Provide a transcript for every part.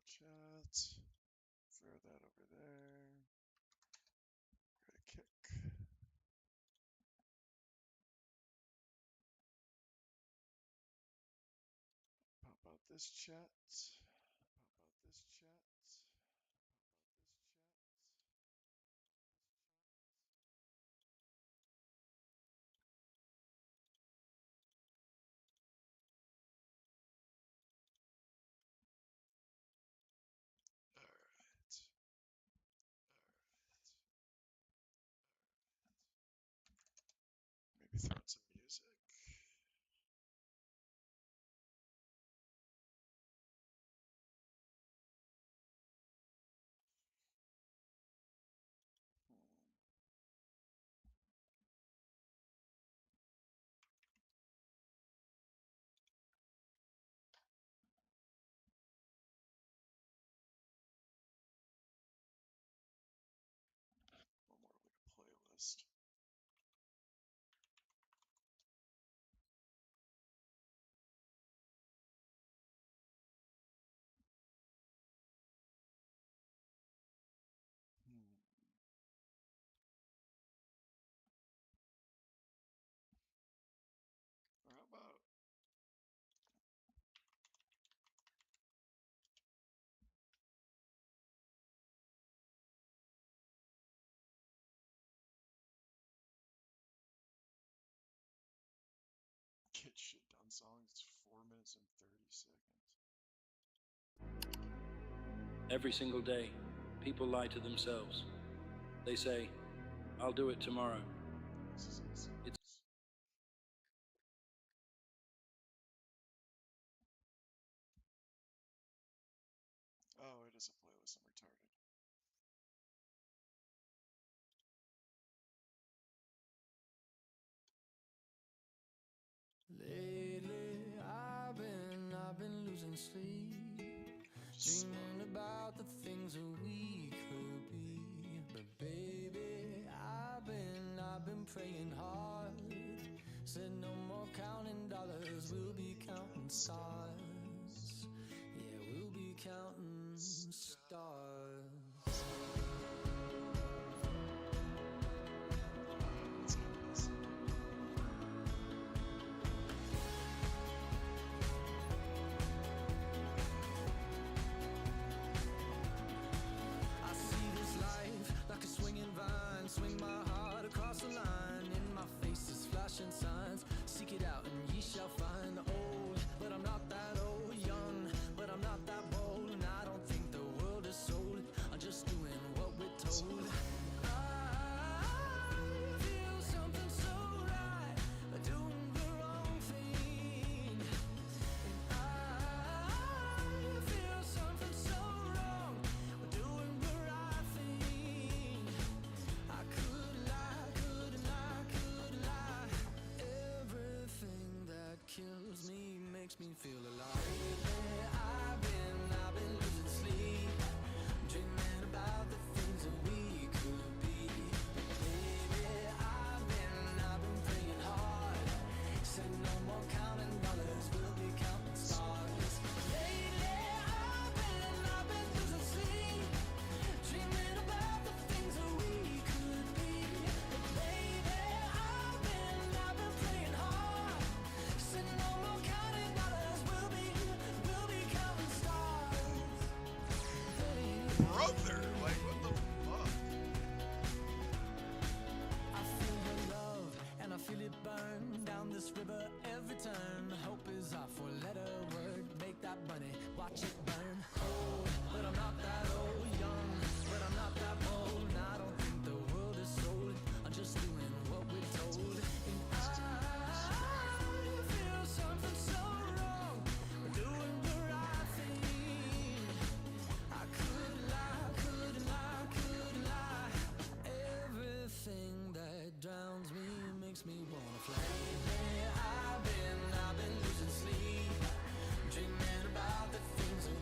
Chat. Throw that over there. Got a kick. Pop out this chat. Maybe throw in some music. Or more like a playlist. Or how about get shit done songs? It's 4 minutes and 30 seconds. Every single day, people lie to themselves. They say, I'll do it tomorrow. Oh, it is a playlist. I'm retarded. Lately, I've been losing sleep, dreaming about the things that we could be. But baby, I've been praying hard. Said no more counting dollars, we'll be counting stars. Yeah, we'll be counting stars. Swing my heart across the line. In my face is flashing signs. Seek it out and ye shall find. Old, but I'm not that old. Young, but I'm not that bold. And I don't think the world is sold. I'm just doing what we're told. I feel something so right, doing the wrong thing. And I feel something so wrong, doing the right thing. I couldn't lie. Everything that kills me makes me feel alive. Lately, I've been losing sleep, dreaming about the things that we could be. Baby, I've been praying hard. Said no more counting dollars, we'll be counting stars. Lately, I've been losing sleep, dreaming about the things that we could be. Baby, I've been praying hard. Said no more counting dollars, we'll be counting stars. Brother, like what the fuck? I feel your love and I feel it burn down this river every turn. Hope is our four-letter word. Make that money, watch it burn. Old, but I'm not that old. Young, but I'm not that bold. And I don't think the world is sold. I'm just doing what we're told. And I feel something so wrong, doing the right thing. I couldn't lie. Everything that drowns me makes me wanna fly. Lately, I've been losing sleep, dreaming about the things that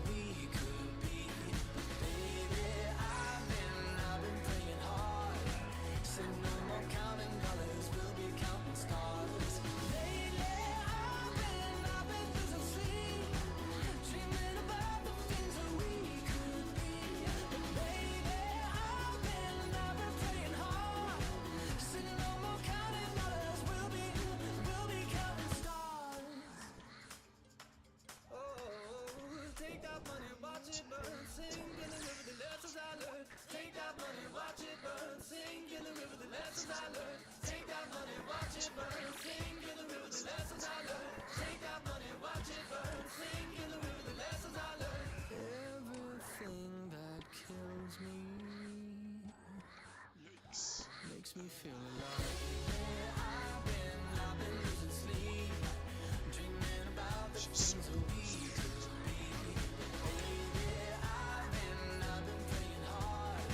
Everything that kills me Yikes. makes me feel alive. I've been losing sleep, dreaming about the She's so things that close. we could be. Baby, I've been praying hard.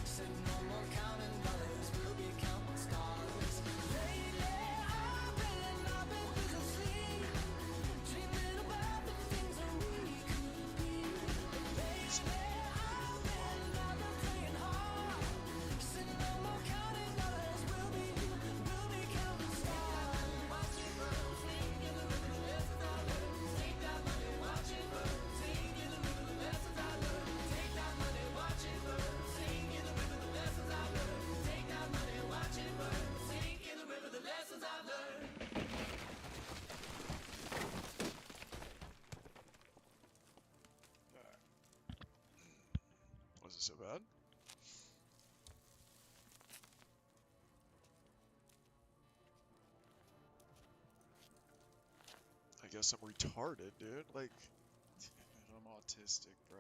Said no more counting dollars, we'll be counting stars. Lately, I've been losing sleep, dreaming about the things that we could be. Baby, I've been praying hard. Said no more counting dollars, we'll be counting stars. Watch it burn, sing in the river, the lessons I learned. Take that money, watch it burn, sing in the river, the lessons I learned. Take that money, watch it burn, sing in the river, the lessons I learned. Take that money, watch it burn, sing in the river, the lessons I learned. Alright. Was it so bad? I guess I'm retarded, dude. Like, I'm autistic, bro.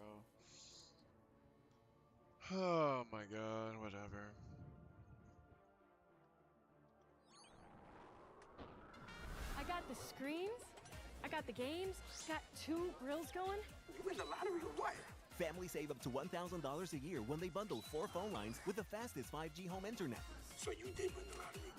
Oh my god, whatever. I got the screens, I got the games, got 2 grills going. You win the lottery or what? Families save up to $1,000 a year when they bundle 4 phone lines with the fastest 5G home internet. So you did win the lottery.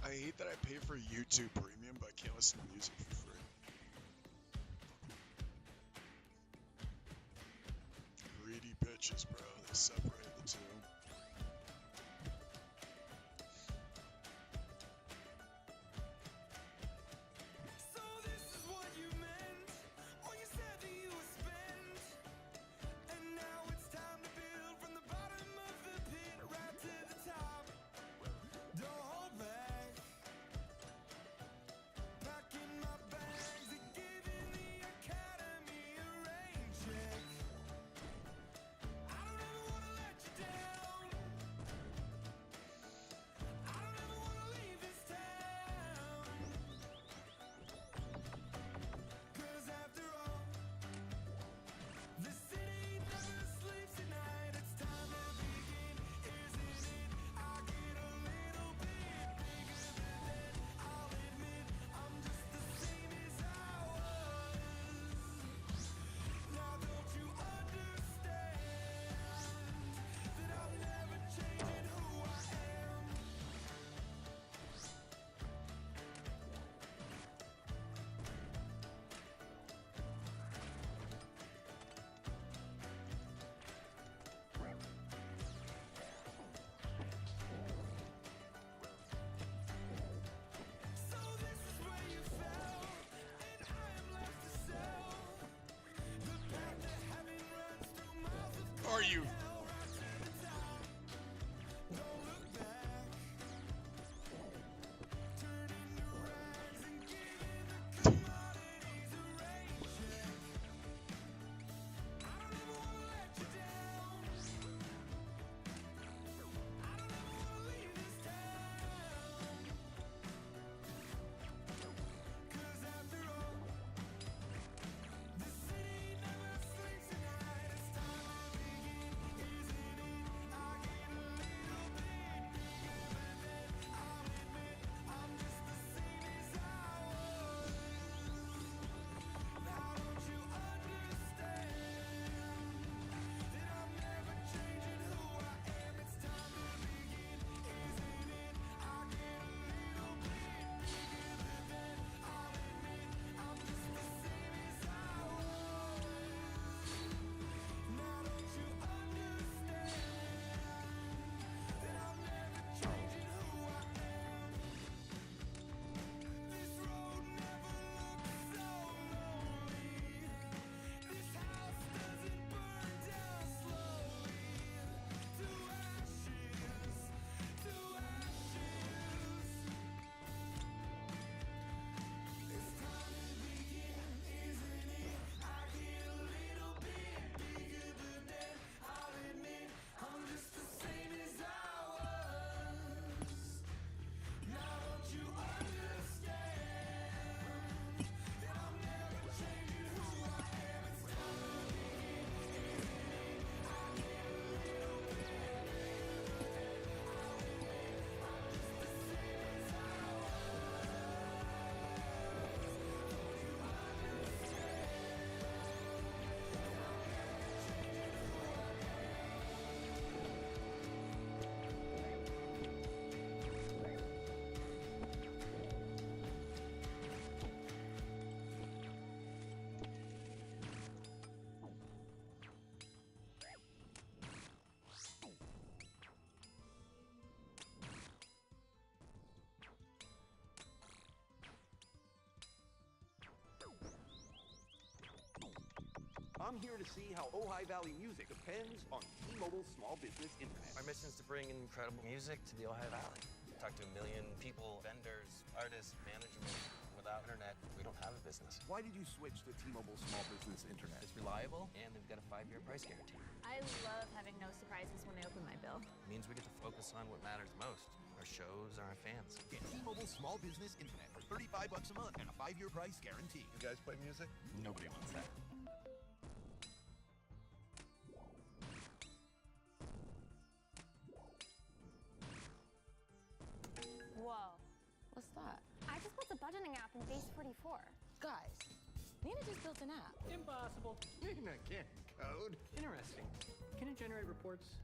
I hate that I pay for YouTube Premium, but I can't listen to music for free. Greedy bitches, bro. They separate the two. So this is what you meant, what you said that you would spend. And now it's time to build from the bottom of the pit right to the top. Don't hold back. Packing my bags and giving the academy a rain check. I don't ever wanna let you down. I don't ever wanna leave this town. 'Cause after all, the city never sleeps at night. It's time to begin, isn't it? I get a little bit bigger than that. I'll admit I'm just the same as I was. Now don't you understand that I'm never changing who I am? So this is where you fell, and I am left to sell. The path that heaven runs through mouths of Are you? hell right to the top. Don't look back. Turning to rags and giving the commodities a rain check. I don't ever wanna let you down. I don't ever wanna leave this town. 'Cause after all, the city never sleeps at night. It's time to begin, isn't it? I get a little bit bigger than that. I'll admit I'm just the same as I was. Now don't you understand that I'm never changing who I am? It's time to begin, isn't it? I get a little bit bigger than that. I'll admit I'm just the same as I was. Now don't you understand that I'm never changing who I am? This road never looked so lonely. This house doesn't burn down slowly. To ashes, to ashes. It's time to begin, isn't it? I get a little bit bigger than that. I'll admit I'm just the same as I was. Now don't you understand that I'm never changing who I am? It's time to begin, isn't it? I get a little bit bigger than that. I'll admit I'm just the same as I I'm here to see how Ojai Valley music depends on T-Mobile Small Business Internet. Our mission is to bring incredible music to the Ojai Valley. Talk to 1 million people, vendors, artists, management. Without internet, we don't have a business. Why did you switch to T-Mobile Small Business Internet? It's reliable, and they've got a 5-year price guarantee. I love having no surprises when I open my bill. It means we get to focus on what matters most. Our shows, our fans. Get T-Mobile Small Business Internet for $35 a month and a 5-year price guarantee. You guys play music? Nobody wants that. Whoa. What's that? I just built a budgeting app in Base 44. Guys, Nina just built an app. Impossible. Nina can't code. Interesting. Can it generate reports?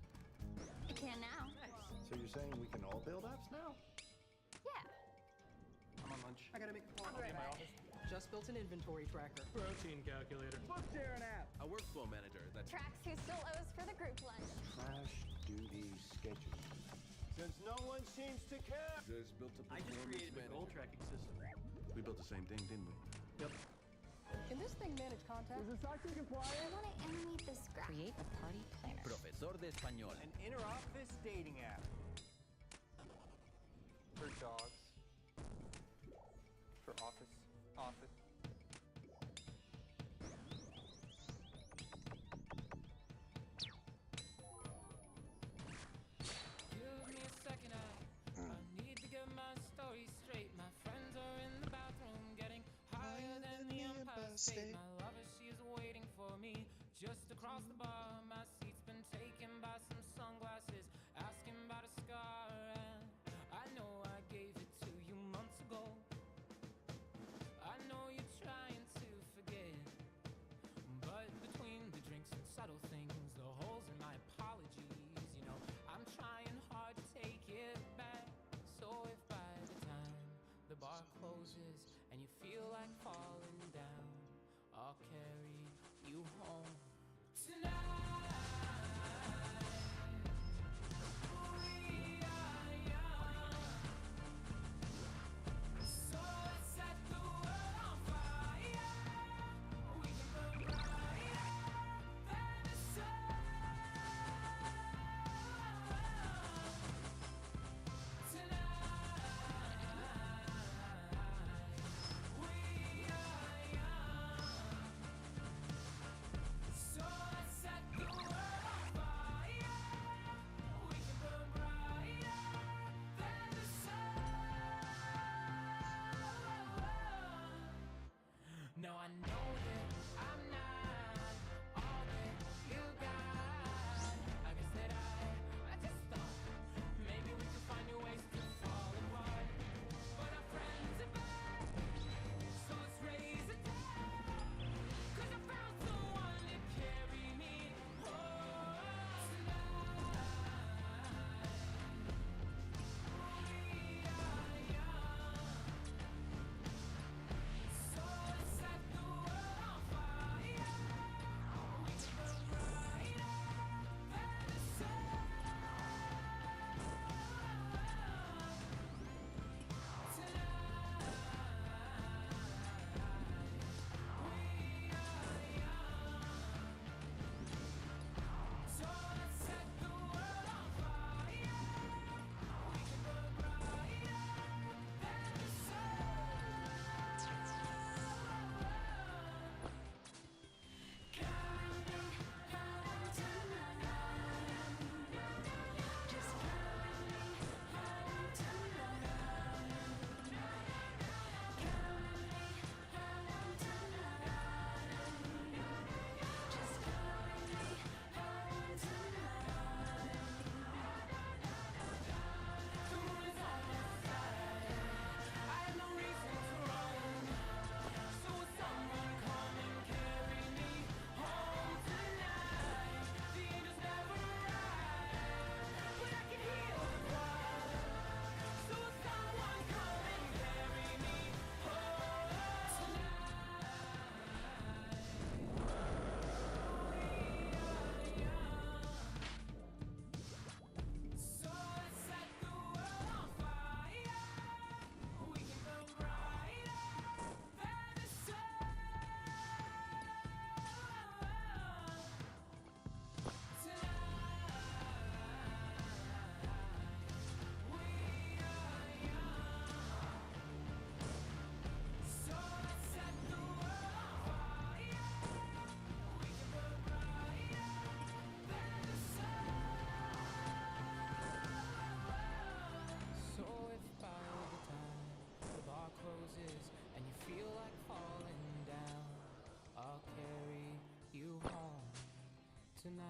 I can now. Nice. So you're saying we can all build apps now? Yeah. lunch. I gotta make a call. I'll be in my office. Just built an inventory tracker. Protein calculator. Book sharing app. A workflow manager that Tracks who still owes for the group lunch. Crash duty schedule. Since no one seems to care. just built a I just created a goal tracking system. We built the same thing, didn't we? Yep. Can this thing manage contact? Is this actually compliant? I want to animate this graph. Create a party planner. Profesor de Español. An inter-office dating app. For dogs. For office. Office. Give me a second, I need to get my story straight. My friends are in the bathroom getting higher than the Empire State. My lover, she is waiting for me just across the bar. My seat's been taken by some sunglasses, asking about a scar. And I know I gave it to you months ago. I know you're trying to forget, but between the drinks and subtle things, the holes in my apologies, you know, I'm trying hard to take it back. So if by the time the bar closes and you feel like falling down, I'll carry you home tonight. Now I know that I'm not all that you got. I guess that I just thought maybe we could find new ways to fall apart. But our friends are back, so let's raise a toast. 'Cause I found someone to carry me home tonight. We are young, so let's set the world on fire. We can burn brighter than the sun So if by the time the bar closes and you feel like falling down, I'll carry you home tonight.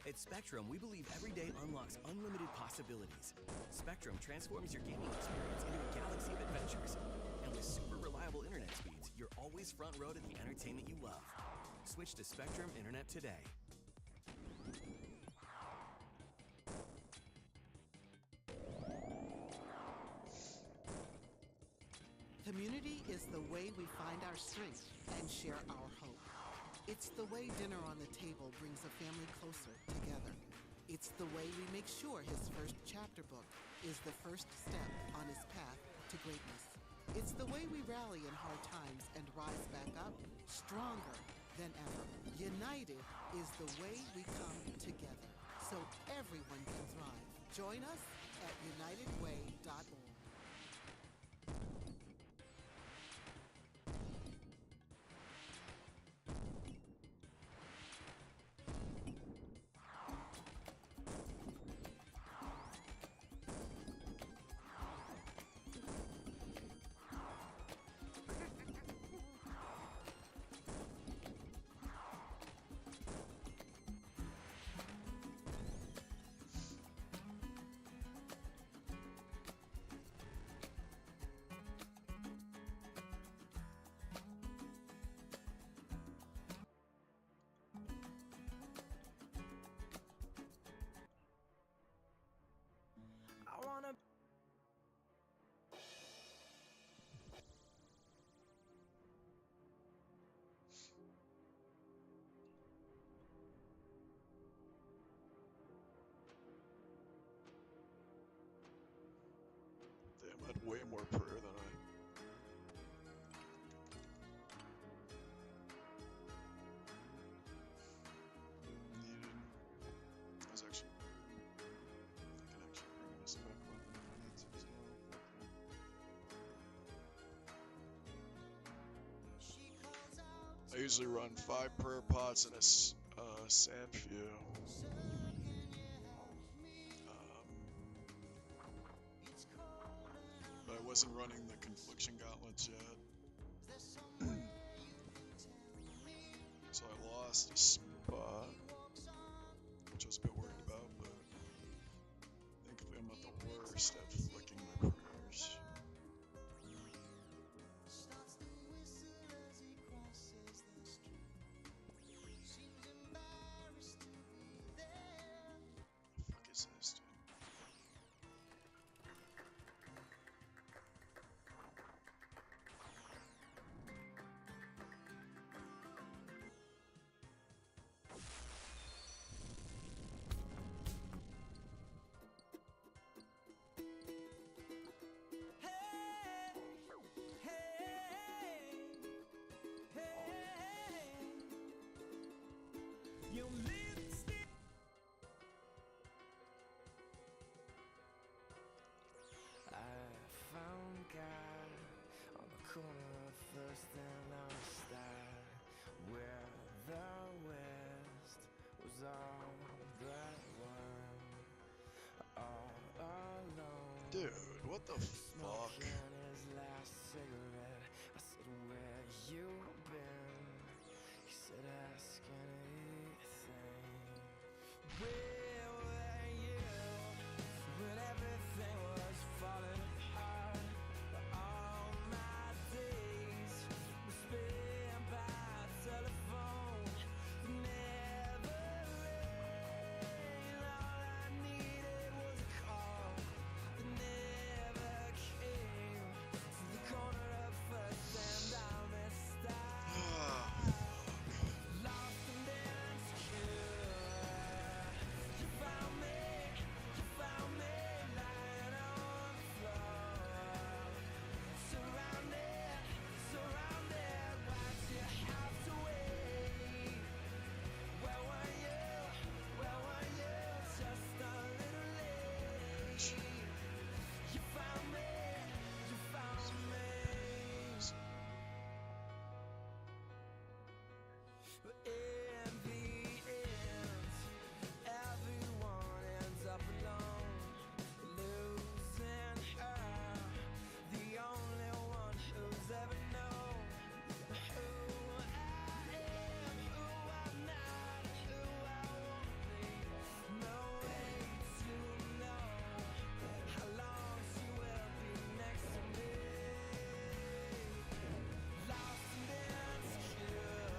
At Spectrum, we believe every day unlocks unlimited possibilities. Spectrum transforms your gaming experience into a galaxy of adventures. And with super reliable internet speeds, you're always front row to the entertainment you love. Switch to Spectrum Internet today. Community is the way we find our strength and share our hope. It's the way dinner on the table brings a family closer together. It's the way we make sure his first chapter book is the first step on his path to greatness. It's the way we rally in hard times and rise back up stronger than ever. United is the way we come together so everyone can thrive. Join us at unitedway.org. I wanna. Damn, I had way more prayer than I needed. I was actually, I can actually bring this back up if I need to as well. I usually run 5 prayer pots and a sand few. But I wasn't running the confliction gauntlets yet. So I lost a spot, which I was a bit worried about, but thankfully I'm not the worst at flicking my prayers. The fuck is this, dude? Corner of First and Amistad, where the West was all that one, all alone. Dude, what the fuck? Smoking his last cigarette. I said, where you been? He said, ask anything. Where were you when everything was falling apart? All my days were spent by telephone. Never rain. All I needed was a call that never came. To the corner of First and Amistad. Lost and insecure. You found me lying on the floor. Surrounded, why'd you have to wait? Where were you, just a little late? You found me. But in the end, everyone ends up alone, losing her, the only one who's ever known who I am, who I'm not, who I won't be. No way to know how long she will be next to me. Lost and insecure.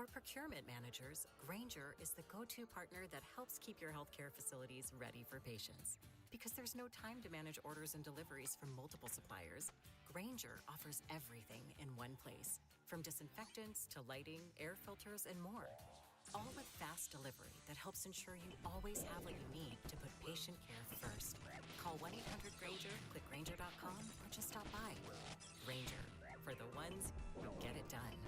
For procurement managers, Grainger is the go-to partner that helps keep your healthcare facilities ready for patients. Because there's no time to manage orders and deliveries from multiple suppliers, Grainger offers everything in one place, from disinfectants to lighting, air filters, and more. All with fast delivery that helps ensure you always have what you need to put patient care first. Call 1-800-GRAINGER, click Grainger.com, or just stop by. Grainger, for the ones who get it done.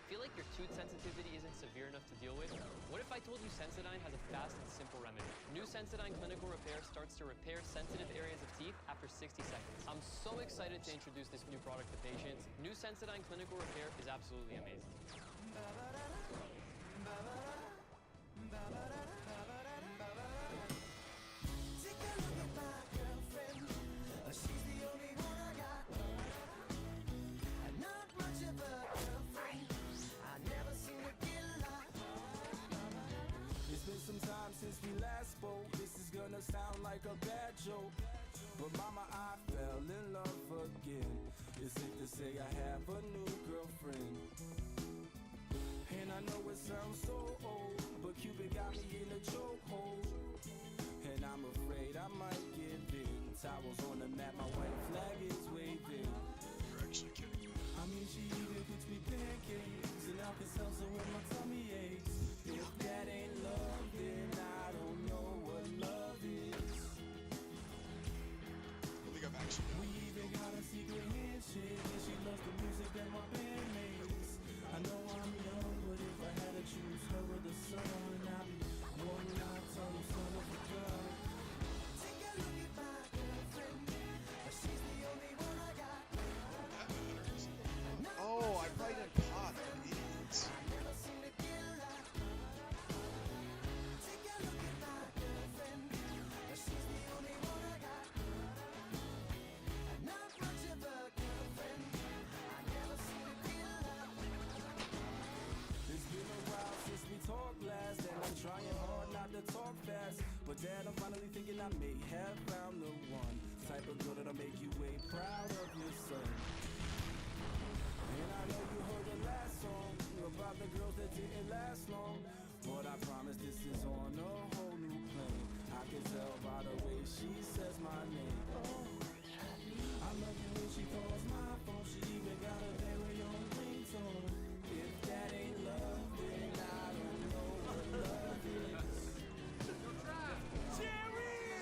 Feel like your tooth sensitivity isn't severe enough to deal with? What if I told you Sensodyne has a fast and simple remedy? New Sensodyne Clinical Repair starts to repair sensitive areas of teeth after 60 seconds. I'm so excited to introduce this new product to patients. New Sensodyne Clinical Repair is absolutely amazing. She's the only one I got. Not much of a girlfriend. I never seem to get a lot. It's been some time since we last spoke. This is gonna sound like a bad joke, but mama, I fell in love again. It's safe to say I have a new girlfriend. And I know it sounds so old, but Cupid got me in a chokehold. And I'm afraid I might give in. Towels on the mat, my white flag is waving. You're actually kidding me. I mean, she even cooks me pancakes and Alka-Seltzer when my tummy aches. If Dad, I'm finally thinking I may have found the one. Type of girl that'll make you way proud of your son. And I know you heard the last song about the girls that didn't last long, but I promise this is on a whole new plane. I can tell by the way she says my name. Oh, I love you when she calls my phone. She even got a very own ringtone. If that ain't love, then I don't know what love is. Jerry!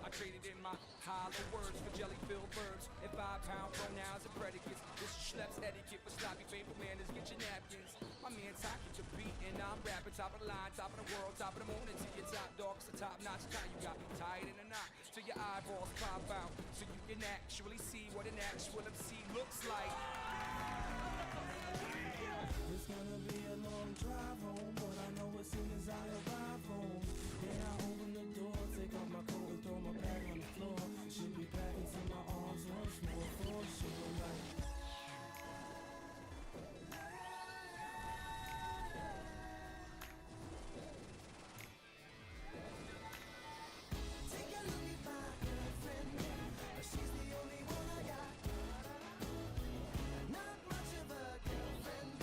I traded in my hollow words for jelly-filled verbs and 5-pound pronouns and predicates. This is Schlepp's etiquette for sloppy paper manners. Get your napkins. My man talking to beat and I'm rapping. Top of the line, top of the world, top of the moon. Until your top dog, it's a top-notch tie. You got me tied in a knot till your eyeballs pop out, so you can actually see what an actual MC looks like. It's gonna be a long drive home, but I know as soon as I arrive home, yeah, I open the door, take off my coat and throw my bag on the floor. Should be back into my arms once more for sure, like. Take a look at my girlfriend. She's the only one I got. Not much of a girlfriend.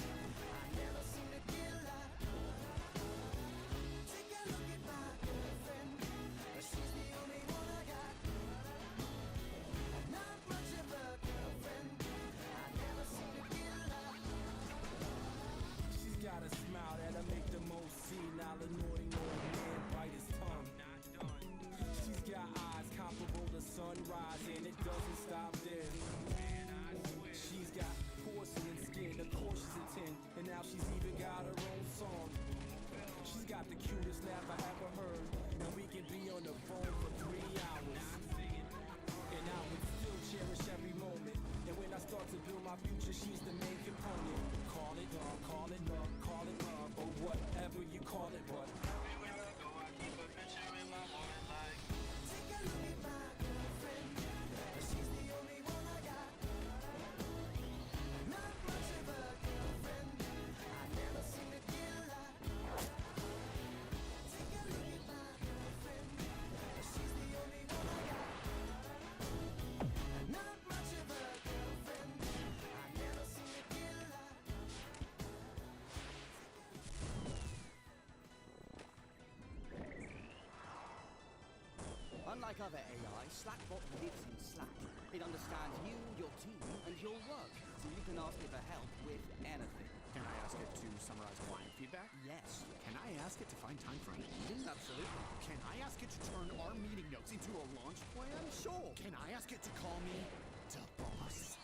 I never seem to get a lot. Take a look at my girlfriend. She's the only one I got. Not much of a girlfriend. I never seem to get a lot. She's got a smile that'll make the most senile annoying old man bite his tongue. She's got eyes comparable to sunrise, and it doesn't stop there. She's got porcelain skin, of course she's a 10, and now she's even got her own song. She's got the cutest laugh I ever heard, and we can be on the phone for 3 hours. And I would still cherish every moment. And when I start to build my future, she's the main component. Call it love, call it love, call it love, or whatever you call it, but everywhere I go, I keep a picture in my mind like. Take a look at my girlfriend. She's the only one I got. Not much of a girlfriend. I never seem to get a lot. Take a look at my girlfriend. She's the only one I got. Not much of a girlfriend. I never seem to get a lot. Unlike other AI, Slackbot lives in Slack. It understands you, your team, and your work, so you can ask it for help with anything. Can I ask it to summarize client feedback? Yes. Can I ask it to find time for a meeting? Absolutely. Can I ask it to turn our meeting notes into a launch plan? Sure. Can I ask it to call me the boss?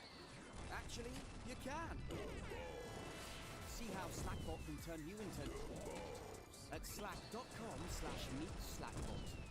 Actually, you can. See how Slackbot can turn you into at slack.com/meet-slackbot.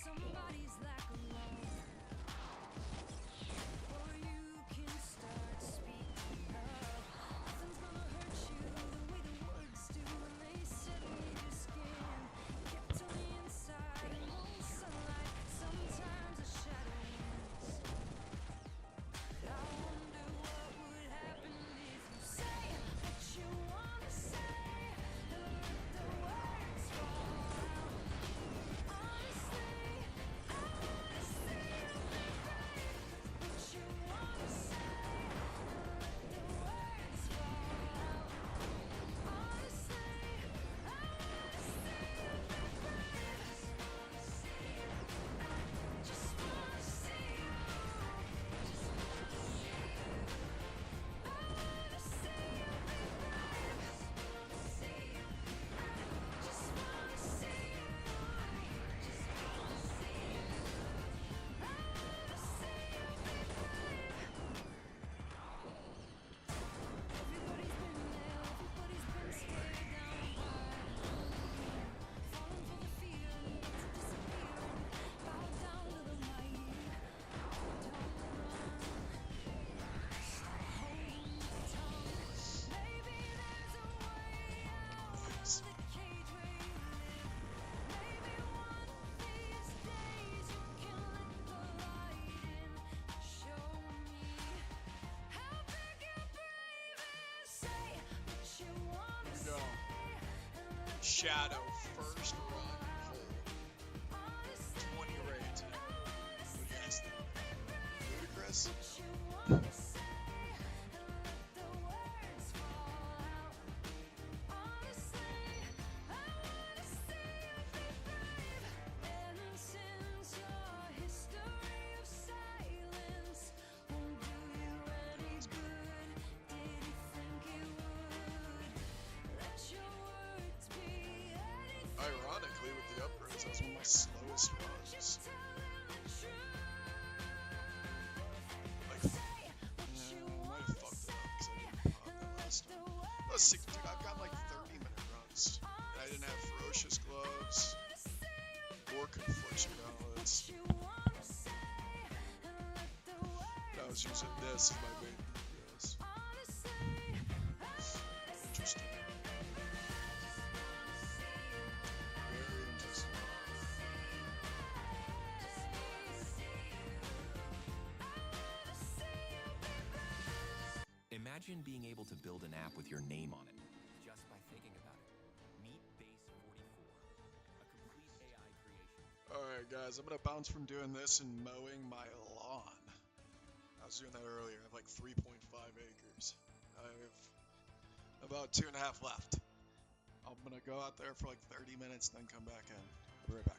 Somebody's lack of love, or you can start speaking up. Nothing's gonna hurt you Shadow first run hole. 20 raids. What do you guys think? Ludicrous? Ironically, with the upgrades, that was one of my slowest runs. Like, I might have fucked it up because I didn't pop that last time. Let's see, dude, I've got like 30-minute runs. And I didn't have ferocious gloves or confliction gauntlets. I was using this as my main DPS. Interesting. Very interesting. Imagine being able to build an app with your name on it just by thinking about it. Meet Base 44, a complete AI creation. Alright guys, I'm gonna bounce from doing this and mowing my lawn. I was doing that earlier. I have like 3.5 acres. I have about 2.5 left. I'm gonna go out there for like 30 minutes, then come back in. I'll be right back.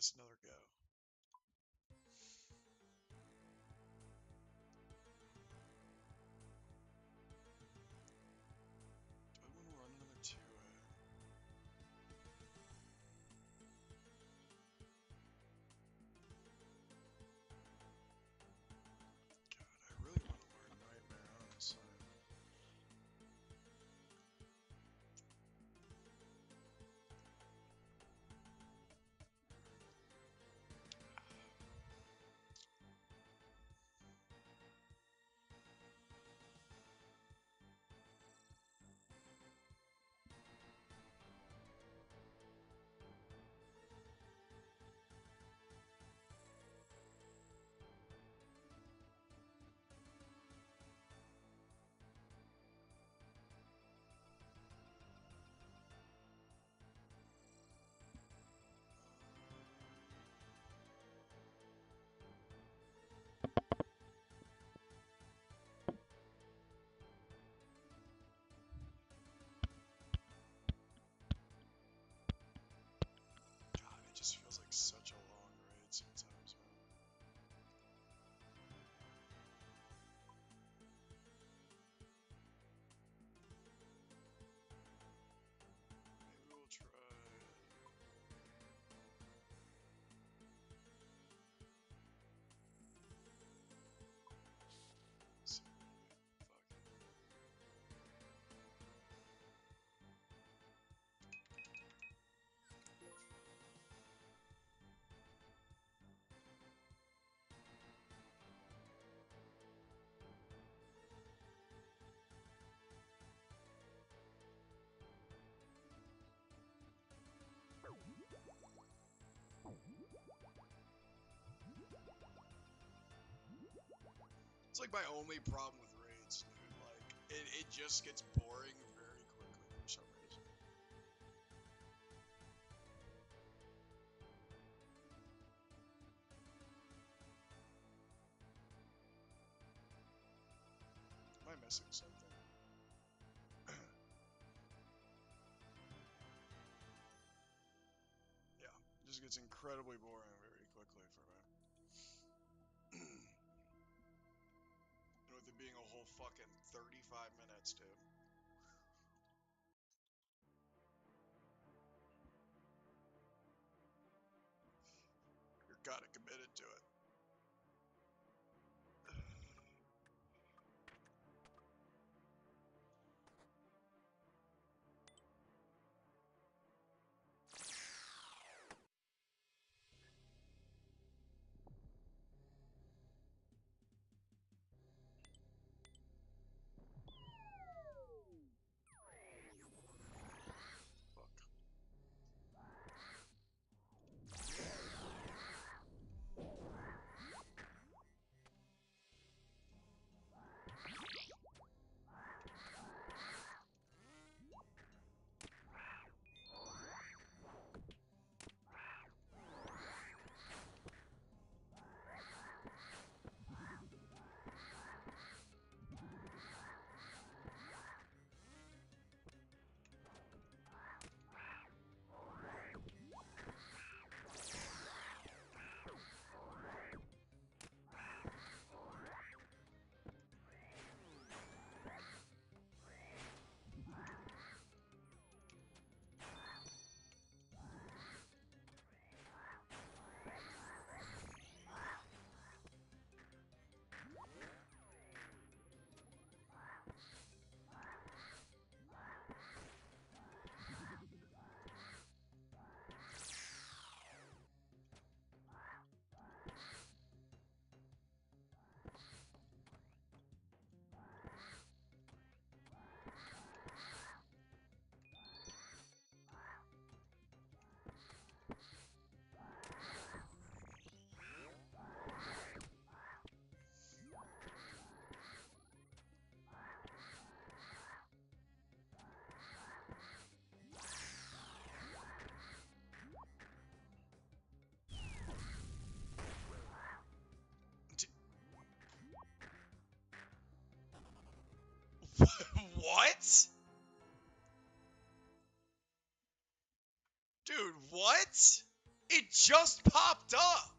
this another go. Do I want to run another 2A? God, I really want to learn Nightmare, honestly. God, it just feels like such a long raid sometimes, man. Maybe we'll try. See what we do. Fuck it. It's like my only problem with raids, dude. Like, it just gets boring very quickly for some reason. Am I missing something? Yeah, it just gets incredibly boring very quickly for me. And with it being a whole fucking 35 minutes, dude. You're kinda committed to it. What? Dude, what? It just popped up!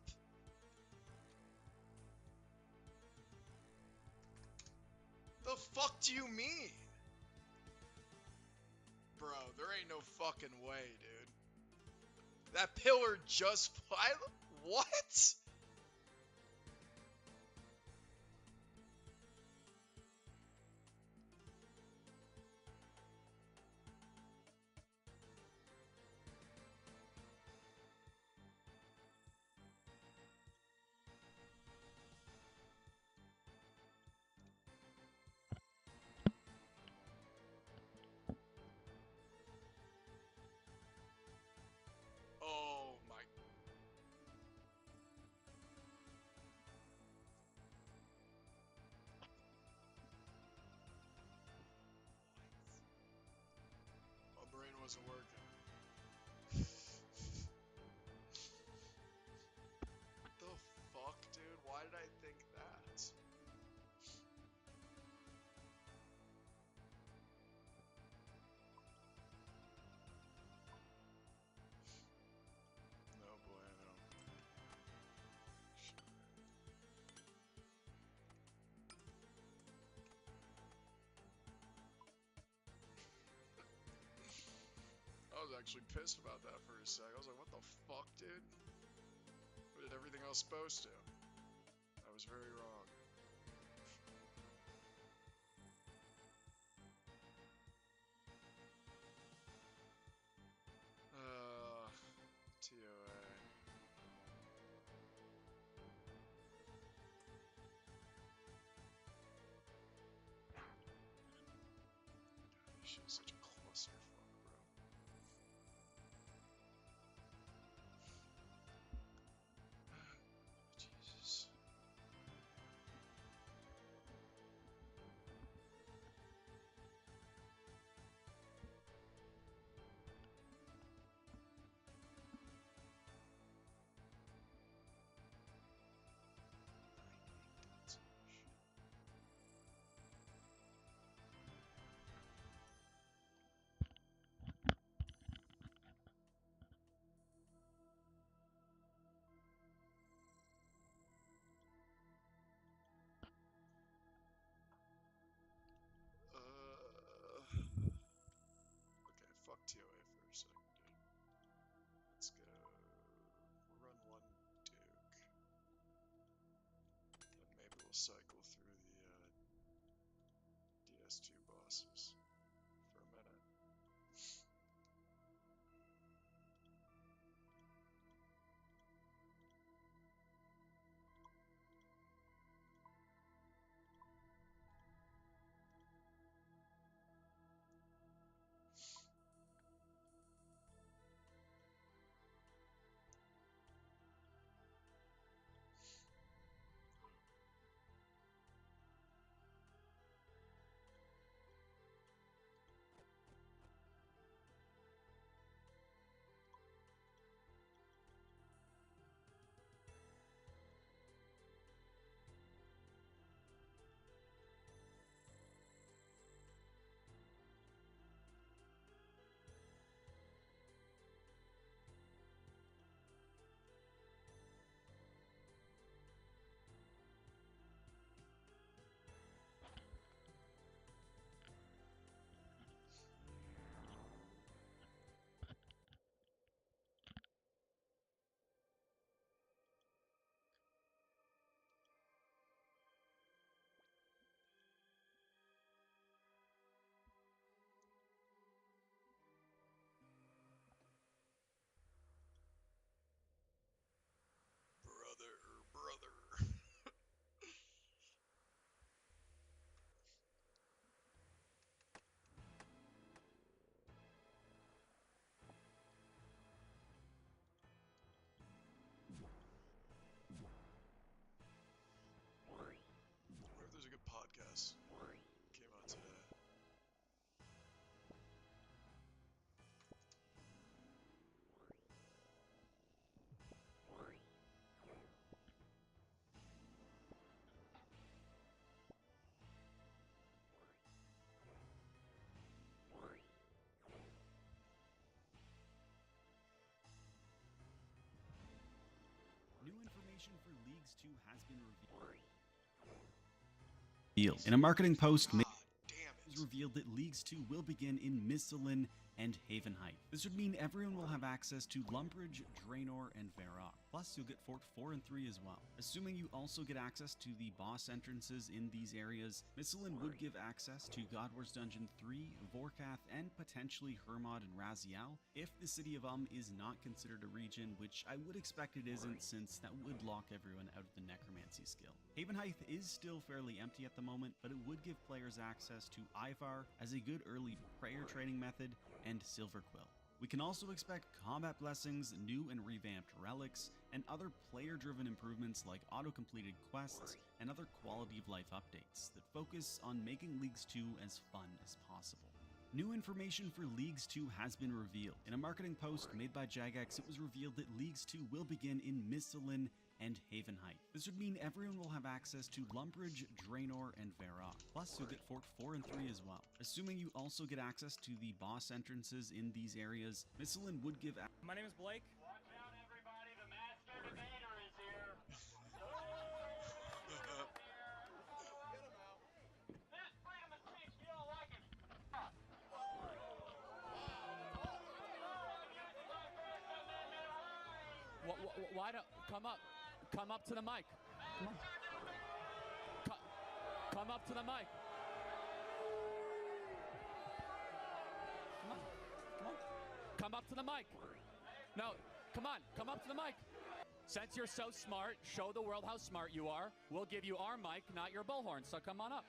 The fuck do you mean? Bro, there ain't no fucking way, dude. That pillar just... What? Oh my... My brain wasn't working. The fuck, dude? Why did I think that? No bueno. Shit. I was actually pissed about that for a sec. I was like, what the fuck, dude? What did everything else supposed to? I was very wrong. TOA. This shit is such a clusterfuck, bro. Jesus. Okay, fuck TOA for a second, dude. Let's go. We'll run one Duke. And maybe we'll cycle through the DS2 bosses for a minute. Leagues 2 has been revealed. In a marketing post, it was revealed that Leagues 2 will begin in Misselin and Haven Height. This would mean everyone will have access to Lumbridge, Draenor, and Varrock. Plus, you'll get Fort 4 and 3 as well. Assuming you also get access to the boss entrances in these areas, Misselin would give access to God Wars Dungeon 3, Vorkath, and potentially Hermod and Raziel, if the City of is not considered a region, which I would expect it isn't, since that would lock everyone out of the Necromancy skill. Haven Height is still fairly empty at the moment, but it would give players access to Ivar as a good early prayer training method, and Silverquill. We can also expect combat blessings, new and revamped relics, and other player-driven improvements like auto-completed quests and other quality of life updates that focus on making Leagues 2 as fun as possible. New information for Leagues 2 has been revealed. In a marketing post made by Jagex, it was revealed that Leagues 2 will begin in Misselin and Haven Height. This would mean everyone will have access to Lumbridge, Draenor, and Varrock. Plus, you'll get Fort 4 and 3 as well. Assuming you also get access to the boss entrances in these areas, Misselin would give My name is Blake. Watch out, everybody. The master debater is here. This freedom of speech, you don't like it. Why don't come up? Come up to the mic. Come on. Come up to the mic. Come on. Come on. Come up to the mic. No, come on. Come up to the mic. Since you're so smart, show the world how smart you are. We'll give you our mic, not your bullhorn. So come on up.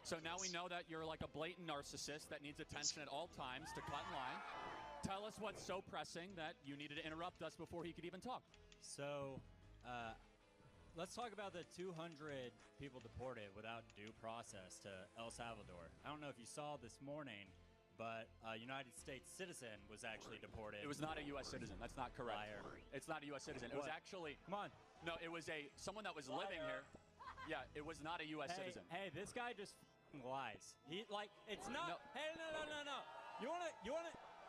So now we know that you're like a blatant narcissist that needs attention at all times to cut in line. Tell us what's so pressing that you needed to interrupt us before he could even talk. So, let's talk about the 200 people deported without due process to El Salvador. I don't know if you saw this morning, but a United States citizen was actually deported. It was not a U.S. citizen. That's not correct. Liar. It's not a U.S. citizen. It was actually... Come on. No, it was someone that was living here. Yeah, it was not a U.S. citizen. Hey, this guy just lies. He, like, it's not... No. Hey, no.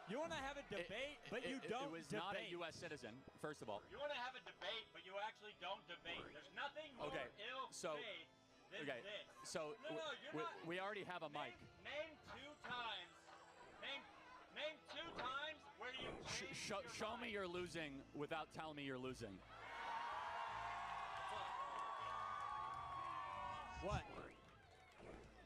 You wanna have a debate, but you don't It was debate. not a U.S. citizen, first of all. You want to have a debate, but you actually don't debate. There's nothing more ill-faith than this. So we already have a mic. Name two times. Name two times where you... Show me you're losing without telling me you're losing. What?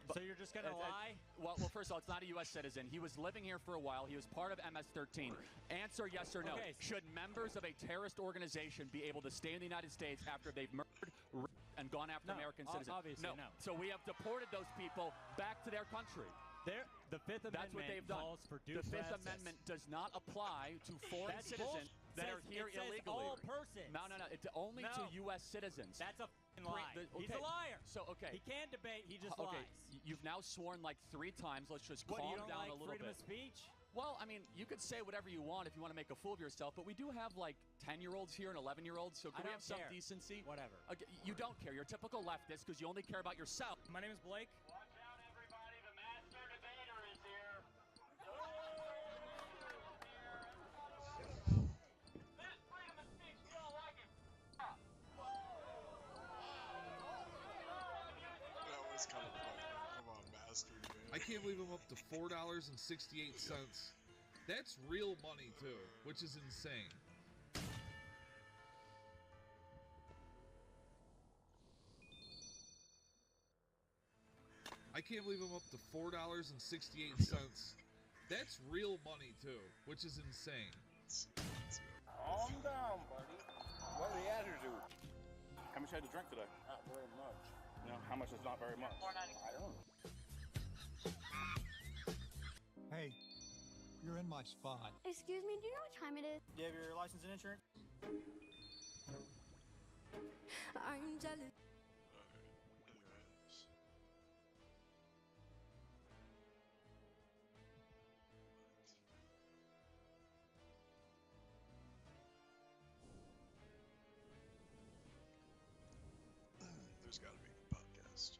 So you're just gonna lie? Well, first of all, it's not a U.S. citizen. He was living here for a while. He was part of MS-13. Answer yes or no. Okay. Should members of a terrorist organization be able to stay in the United States after they've murdered, raped, and gone after American citizens? Obviously, no. So we have deported those people back to their country. The Fifth Amendment That's what they've done. calls for due The Fifth process. Amendment does not apply to foreign citizens that are here illegally. All persons. No. It's only to U.S. citizens. That's a lie. He's a liar. So, okay. He can't debate. He just Okay, lies. you've now sworn like 3 times. Let's just What, calm you don't down like a little freedom bit. of speech? Well, I mean, you could say whatever you want if you want to make a fool of yourself, but we do have like 10-year-olds here and 11-year-olds, so can we have some decency? Whatever. Okay, you don't care. You're a typical leftist because you only care about yourself. My name is Blake. Watch out, everybody. The master debater is here. This freedom of speech, you don't like it. That was kind of funny. Come on, master debate. I can't believe I'm up to $4.68. That's real money too, which is insane. I can't believe I'm up to $4.68. That's real money too, which is insane. Calm down, buddy. What are the attitude? How much you had to drink today? Not very much. You know, how much is not very much? I don't know. Hey, you're in my spot. Excuse me, do you know what time it is? Do you have your license and insurance? I'm jealous. There's got to be a podcast.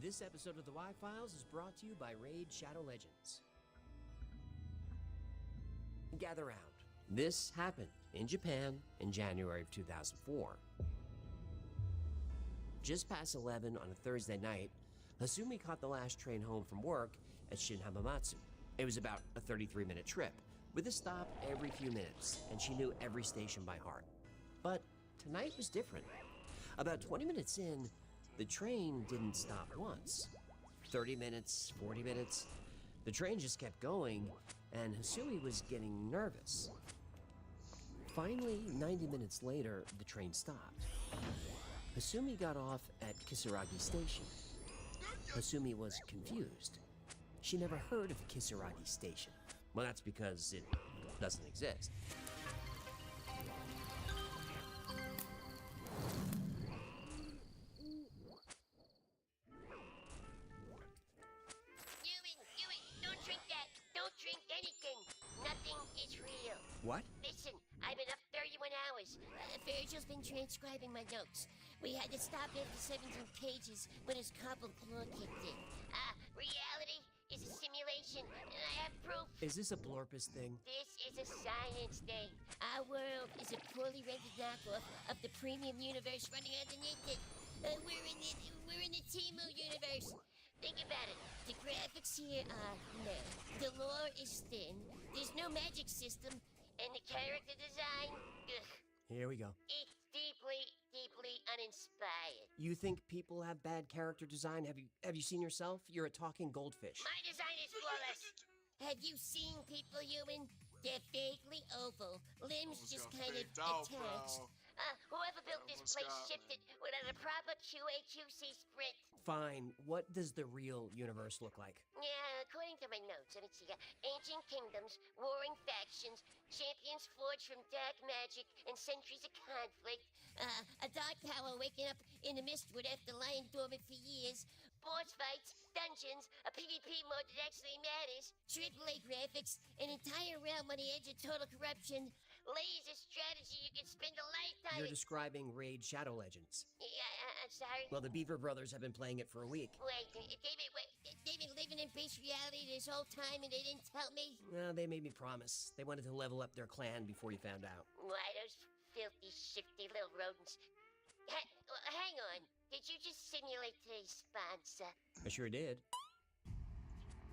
This episode of the Y-Files is brought to you by Raid Shadow Legends. Gather round. This happened in Japan in January of 2004. Just past 11 on a Thursday night, Hasumi caught the last train home from work at Shin Hamamatsu. It was about a 33-minute trip, with a stop every few minutes, and she knew every station by heart. But tonight was different. About 20 minutes in, the train didn't stop once. 30 minutes, 40 minutes, the train just kept going, and Hasumi was getting nervous. Finally, 90 minutes later, the train stopped. Hasumi got off at Kisaragi Station. Hasumi was confused. She never heard of Kisaragi Station. Well, that's because it doesn't exist. Don't drink that. Don't drink anything. Nothing is real. What? Listen, I've been up 31 hours. Virgil's been transcribing my notes. We had to stop after 17 pages when his coupled claw kicked in. Reality is a simulation, and I have proof. Is this a Blorpus thing? This is a science thing. Our world is a poorly rendered knockoff of the premium universe running underneath it. We're in the Timu universe. Think about it. The graphics here are no. The lore is thin. There's no magic system, and the character design, ugh. Here we go. It's deeply, deeply uninspired. You think people have bad character design? Have you seen yourself? You're a talking goldfish. My design is flawless. Have you seen people, human? They're vaguely oval, limbs just kind of attached. Whoever built this place shipped it without a proper QA/QC sprint. Fine. What does the real universe look like? Yeah, according to my notes, let's see. Ancient kingdoms, warring factions, champions forged from dark magic, and centuries of conflict. A dark power waking up in the mistwood after lying dormant for years. Boss fights, dungeons, a PvP mode that actually matters. AAA graphics, an entire realm on the edge of total corruption. Laser strategy you can spend a lifetime. You're describing Raid Shadow Legends. Yeah, I'm sorry. Well, the Beaver Brothers have been playing it for a week. Wait, they've been living in base reality this whole time and they didn't tell me? Well, they made me promise. They wanted to level up their clan before you found out. Why, those filthy, shifty little rodents. Hang on. Did you just simulate today's sponsor? I sure did.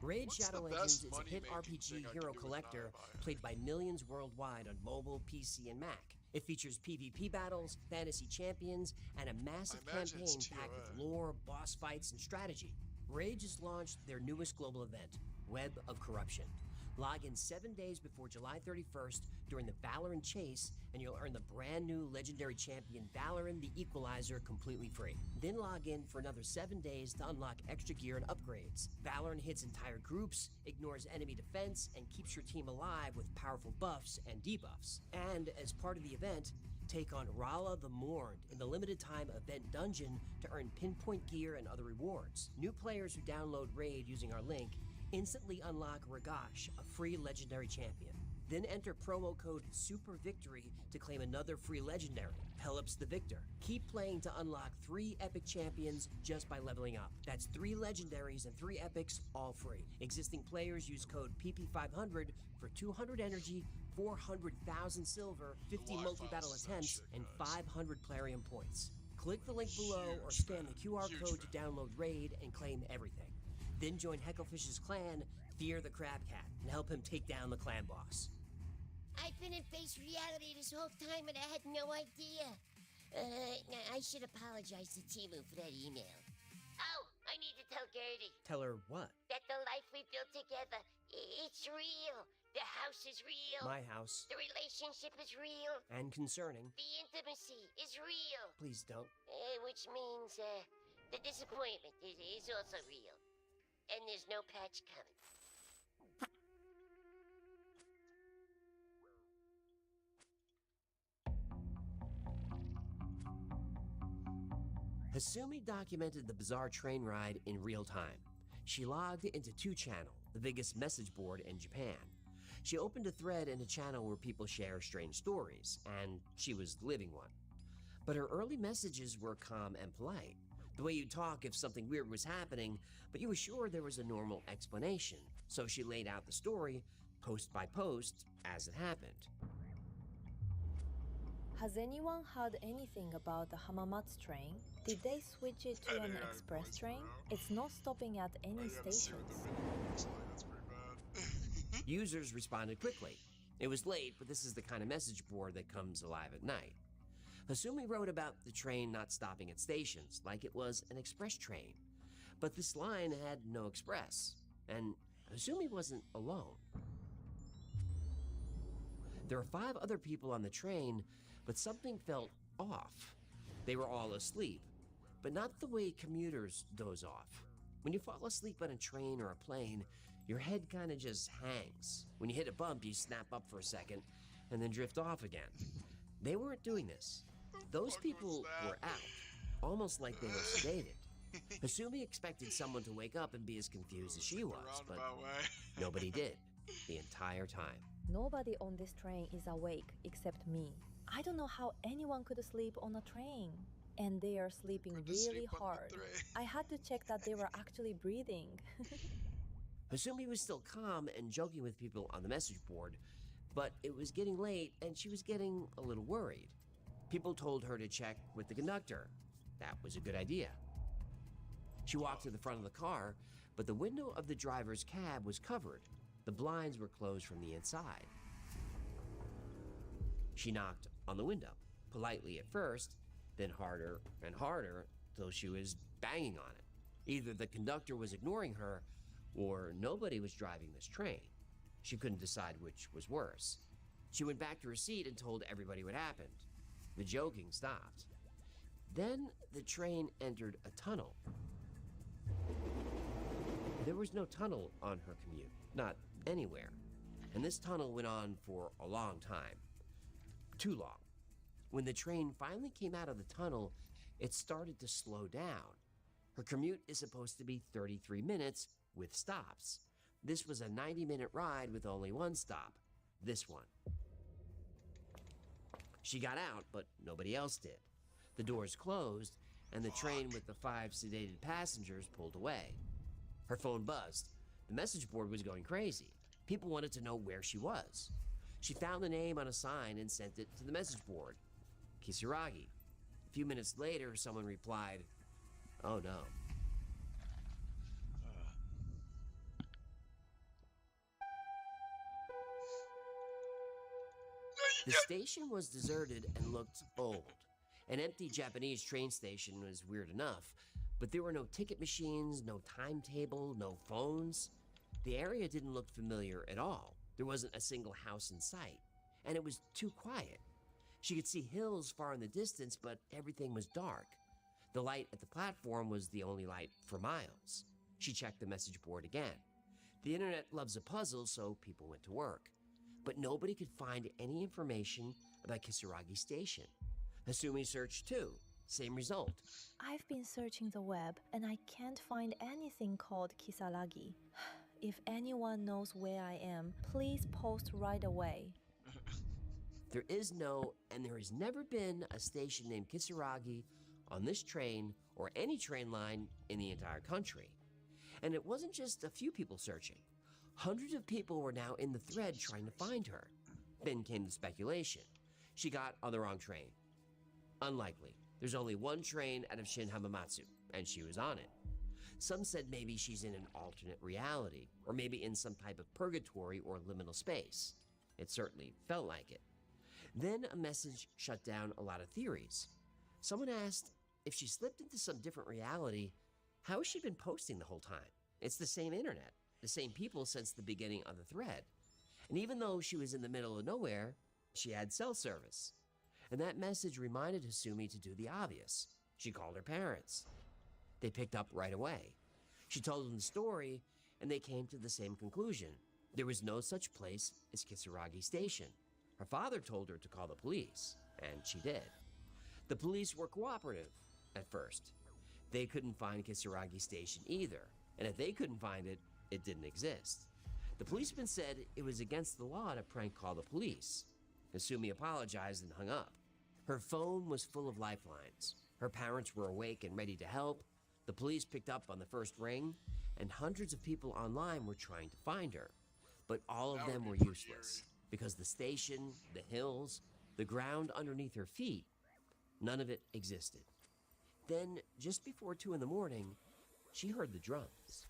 Raid Shadow Legends is a hit RPG hero collector played by millions worldwide on mobile, PC, and Mac. It features PvP battles, fantasy champions, and a massive campaign packed with lore, boss fights, and strategy. Raid just launched their newest global event, Web of Corruption. Log in 7 days before July 31st during the Valorant Chase, and you'll earn the brand new legendary champion Valorant the Equalizer completely free. Then log in for another 7 days to unlock extra gear and upgrades. Valorant hits entire groups, ignores enemy defense, and keeps your team alive with powerful buffs and debuffs. And as part of the event, take on Rala the Mourned in the limited time event dungeon to earn pinpoint gear and other rewards. New players who download Raid using our link instantly unlock Ragash, a free legendary champion. Then enter promo code SUPERVICTORY to claim another free legendary, Pelops the Victor. Keep playing to unlock 3 epic champions just by leveling up. That's 3 legendaries and 3 epics, all free. Existing players use code PP500 for 200 energy, 400,000 silver, 50 multi-battle attempts, and 500 Plarium points. Click the link below or scan the QR code to download Raid and claim everything. Then join Hecklefish's clan, Fear the Crab Cat, and help him take down the clan boss. I've been in base reality this whole time and I had no idea. I should apologize to Timu for that email. Oh, I need to tell Gertie. Tell her what? That the life we built together, it's real. The house is real. My house. The relationship is real. And concerning. The intimacy is real. Please don't. Which means, the disappointment is also real. And there's no patch coming. Hasumi documented the bizarre train ride in real time. She logged into 2channel, the biggest message board in Japan. She opened a thread in a channel where people share strange stories, and she was living one. But her early messages were calm and polite. The way you talk if something weird was happening, but you were sure there was a normal explanation. So she laid out the story, post by post, as it happened. Has anyone heard anything about the Hamamatsu train? Did they switch it to an express train? It's not stopping at any stations. Users responded quickly. It was late, but this is the kind of message board that comes alive at night. Hasumi wrote about the train not stopping at stations, like it was an express train. But this line had no express, and Hasumi wasn't alone. There were 5 other people on the train, but something felt off. They were all asleep, but not the way commuters doze off. When you fall asleep on a train or a plane, your head kind of just hangs. When you hit a bump, you snap up for a second and then drift off again. They weren't doing this. Those people were out, almost like they were sedated. Hasumi expected someone to wake up and be as confused as she was, but nobody did the entire time. Nobody on this train is awake except me. I don't know how anyone could sleep on a train. And they are sleeping really hard. I had to check that they were actually breathing. Hasumi was still calm and joking with people on the message board, but it was getting late and she was getting a little worried. People told her to check with the conductor. That was a good idea. She walked to the front of the car, but the window of the driver's cab was covered. The blinds were closed from the inside. She knocked on the window, politely at first, then harder and harder till she was banging on it. Either the conductor was ignoring her, or nobody was driving this train. She couldn't decide which was worse. She went back to her seat and told everybody what happened. The joking stopped. Then the train entered a tunnel. There was no tunnel on her commute, not anywhere. And this tunnel went on for a long time. Too long. When the train finally came out of the tunnel, it started to slow down. Her commute is supposed to be 33 minutes with stops. This was a 90-minute ride with only one stop, this one. She got out, but nobody else did. The doors closed, and the train with the 5 sedated passengers pulled away. Her phone buzzed. The message board was going crazy. People wanted to know where she was. She found the name on a sign and sent it to the message board. Kisaragi. A few minutes later, someone replied, "Oh no." The station was deserted and looked old. An empty Japanese train station was weird enough, but there were no ticket machines, no timetable, no phones. The area didn't look familiar at all. There wasn't a single house in sight, and it was too quiet. She could see hills far in the distance, but everything was dark. The light at the platform was the only light for miles. She checked the message board again. The internet loves a puzzle, so people went to work. But nobody could find any information about Kisaragi Station. Hasumi searched too. Same result. I've been searching the web and I can't find anything called Kisaragi. If anyone knows where I am, please post right away. There is no, and there has never been, a station named Kisaragi on this train or any train line in the entire country. And it wasn't just a few people searching. Hundreds of people were now in the thread trying to find her. Then came the speculation. She got on the wrong train. Unlikely. There's only one train out of Shin Hamamatsu, and she was on it. Some said maybe she's in an alternate reality, or maybe in some type of purgatory or liminal space. It certainly felt like it. Then a message shut down a lot of theories. Someone asked, if she slipped into some different reality, how has she been posting the whole time? It's the same internet, the same people since the beginning of the thread. And even though she was in the middle of nowhere, she had cell service. And that message reminded Hasumi to do the obvious. She called her parents. They picked up right away. She told them the story, and they came to the same conclusion. There was no such place as Kisaragi Station. Her father told her to call the police, and she did. The police were cooperative at first. They couldn't find Kisaragi Station either, and if they couldn't find it, it didn't exist. The policeman said it was against the law to prank call the police. Hasumi apologized and hung up. Her phone was full of lifelines. Her parents were awake and ready to help. The police picked up on the first ring, and hundreds of people online were trying to find her. But all of them were useless, because the station, the hills, the ground underneath her feet, none of it existed. Then, just before 2 in the morning, she heard the drums.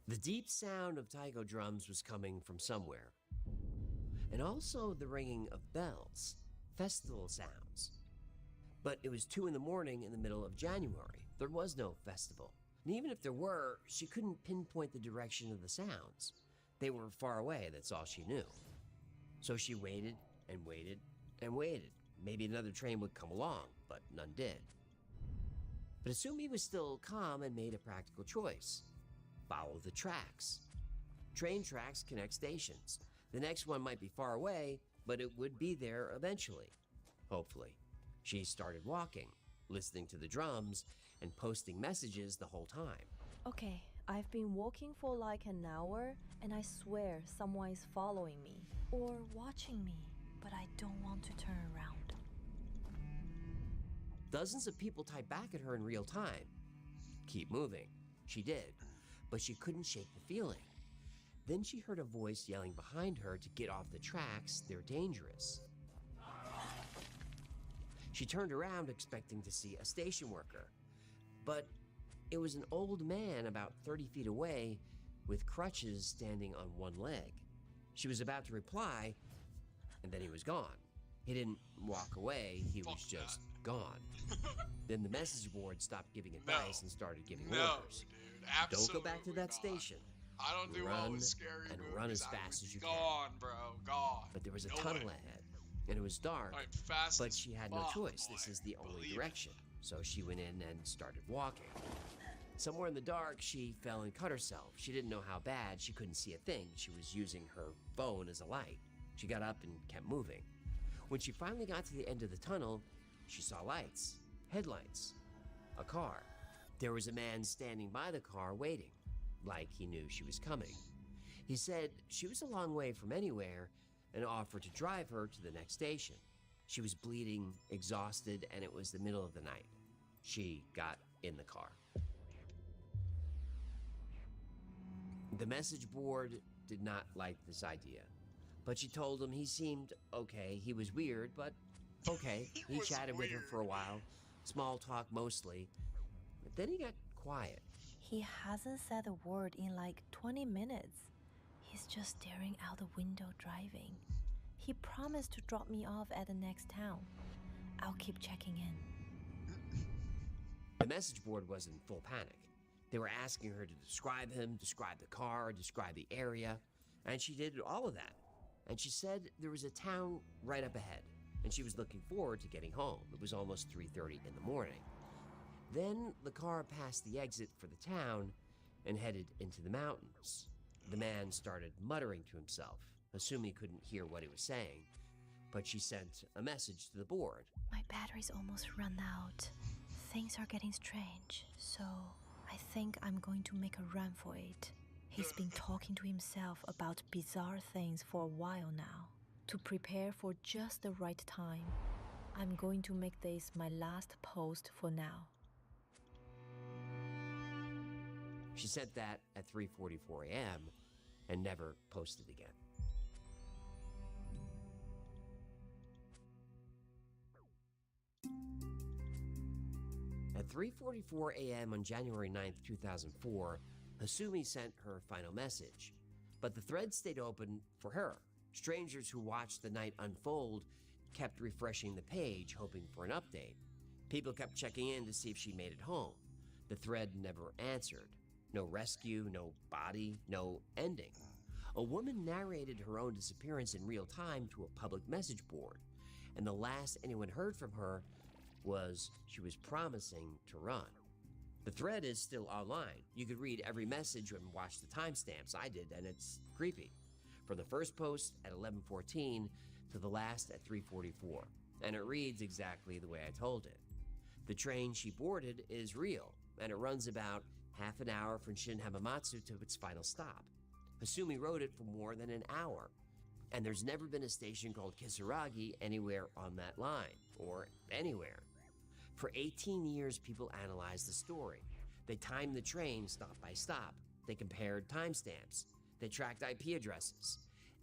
The deep sound of taiko drums was coming from somewhere, and also the ringing of bells, festival sounds. But it was 2 in the morning in the middle of January. There was no festival. And even if there were, she couldn't pinpoint the direction of the sounds. They were far away, that's all she knew. So she waited and waited and waited. Maybe another train would come along, but none did. But Asumi was still calm and made a practical choice. Follow the tracks. Train tracks connect stations. The next one might be far away, but it would be there eventually. Hopefully. She started walking, listening to the drums, and posting messages the whole time. Okay, I've been walking for like an hour, and I swear someone is following me or watching me, but I don't want to turn around. Dozens of people typed back at her in real time. Keep moving. She did, but she couldn't shake the feeling. Then she heard a voice yelling behind her to get off the tracks, they're dangerous. She turned around expecting to see a station worker, but it was an old man about 30 feet away with crutches standing on one leg. She was about to reply, and then he was gone. He didn't walk away, he was just gone. Then the message board stopped giving advice and started giving orders. Dude, don't go back to that station. I don't do well with scary and movies. run as fast as you gone, bro. Gone. But there was a tunnel ahead, and it was dark, but she had no choice. This is the only direction. So she went in and started walking. Somewhere in the dark, she fell and cut herself. She didn't know how bad. She couldn't see a thing. She was using her phone as a light. She got up and kept moving. When she finally got to the end of the tunnel, she saw lights, headlights, a car. There was a man standing by the car waiting, like he knew she was coming. He said she was a long way from anywhere and offered to drive her to the next station. She was bleeding, exhausted, and it was the middle of the night. She got in the car. The message board did not like this idea, but she told him he seemed okay. He was weird, but okay. He chatted with her for a while, small talk mostly, but then he got quiet. He hasn't said a word in like 20 minutes. He's just staring out the window driving. He promised to drop me off at the next town. I'll keep checking in. The message board was in full panic. They were asking her to describe him, describe the car, describe the area, and she did all of that. And she said there was a town right up ahead, and she was looking forward to getting home. It was almost 3:30 in the morning. Then the car passed the exit for the town and headed into the mountains. The man started muttering to himself. Asumi couldn't hear what he was saying, but she sent a message to the board. My battery's almost run out. Things are getting strange, so I think I'm going to make a run for it. He's been talking to himself about bizarre things for a while now. To prepare for just the right time, I'm going to make this my last post for now. She sent that at 3:44 a.m. and never posted again. At 3:44 a.m. on January 9th, 2004, Hasumi sent her final message. But the thread stayed open for her. Strangers who watched the night unfold kept refreshing the page, hoping for an update. People kept checking in to see if she made it home. The thread never answered. No rescue, no body, no ending. A woman narrated her own disappearance in real time to a public message board, and the last anyone heard from her was she was promising to run. The thread is still online. You could read every message and watch the timestamps. I did, and it's creepy. From the first post at 11:14 to the last at 3:44. And it reads exactly the way I told it. The train she boarded is real, and it runs about half an hour from Shin Hamamatsu to its final stop. Hasumi rode it for more than an hour. And there's never been a station called Kisaragi anywhere on that line, or anywhere. For 18 years, people analyzed the story. They timed the train stop by stop. They compared timestamps. They tracked IP addresses.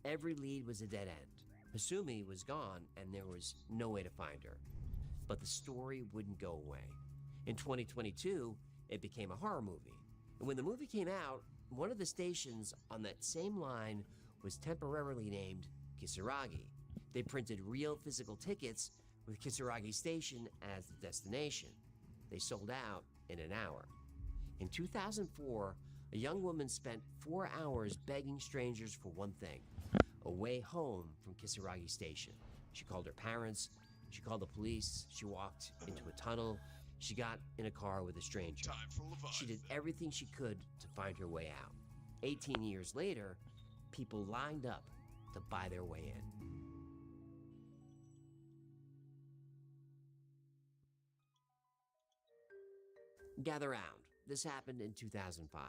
Every lead was a dead end. Hasumi was gone, and there was no way to find her. But the story wouldn't go away. In 2022, it became a horror movie. And when the movie came out, one of the stations on that same line was temporarily named Kisaragi. They printed real physical tickets with Kisaragi Station as the destination. They sold out in an hour. In 2004, a young woman spent 4 hours begging strangers for one thing: a way home from Kisaragi Station. She called her parents, she called the police, she walked into a tunnel, she got in a car with a stranger. She did everything she could to find her way out. 18 years later, people lined up to buy their way in. Gather round. This happened in 2005.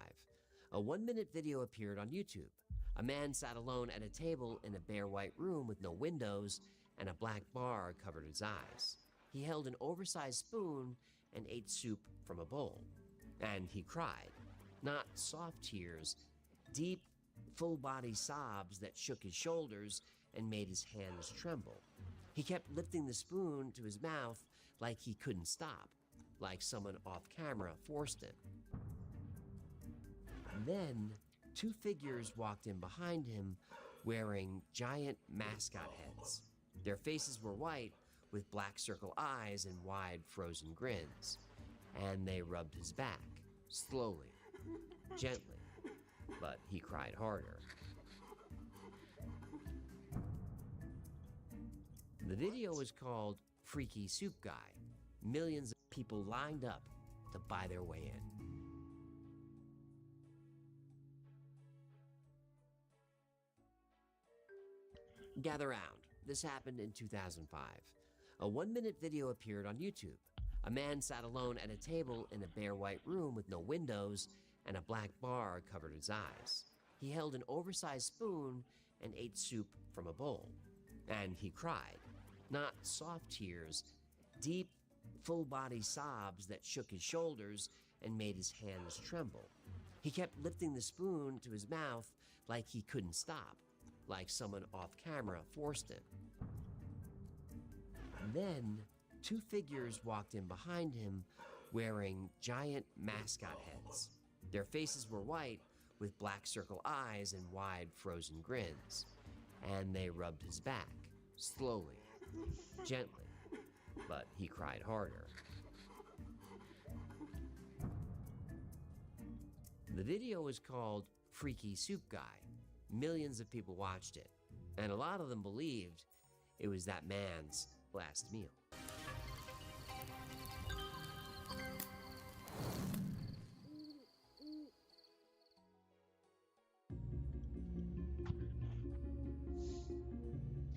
A 1-minute video appeared on YouTube. A man sat alone at a table in a bare white room with no windows, and a black bar covered his eyes. He held an oversized spoon and ate soup from a bowl. And he cried. Not soft tears, deep, full-body sobs that shook his shoulders and made his hands tremble. He kept lifting the spoon to his mouth like he couldn't stop, like someone off camera forced him. Then, 2 figures walked in behind him wearing giant mascot heads. Their faces were white with black circle eyes and wide frozen grins. And they rubbed his back, slowly, gently, but he cried harder. The video was called Freaky Soup Guy. Millions of people lined up to buy their way in. Gather round. This happened in 2005. A 1-minute video appeared on YouTube. A man sat alone at a table in a bare white room with no windows, and a black bar covered his eyes. He held an oversized spoon and ate soup from a bowl. And he cried. Not soft tears, deep, full-body sobs that shook his shoulders and made his hands tremble. He kept lifting the spoon to his mouth like he couldn't stop, like someone off camera forced him. Then, 2 figures walked in behind him wearing giant mascot heads. Their faces were white with black circle eyes and wide frozen grins. And they rubbed his back, slowly, gently, but he cried harder. The video was called Freaky Soup Guy. Millions of people watched it, and a lot of them believed it was that man's last meal.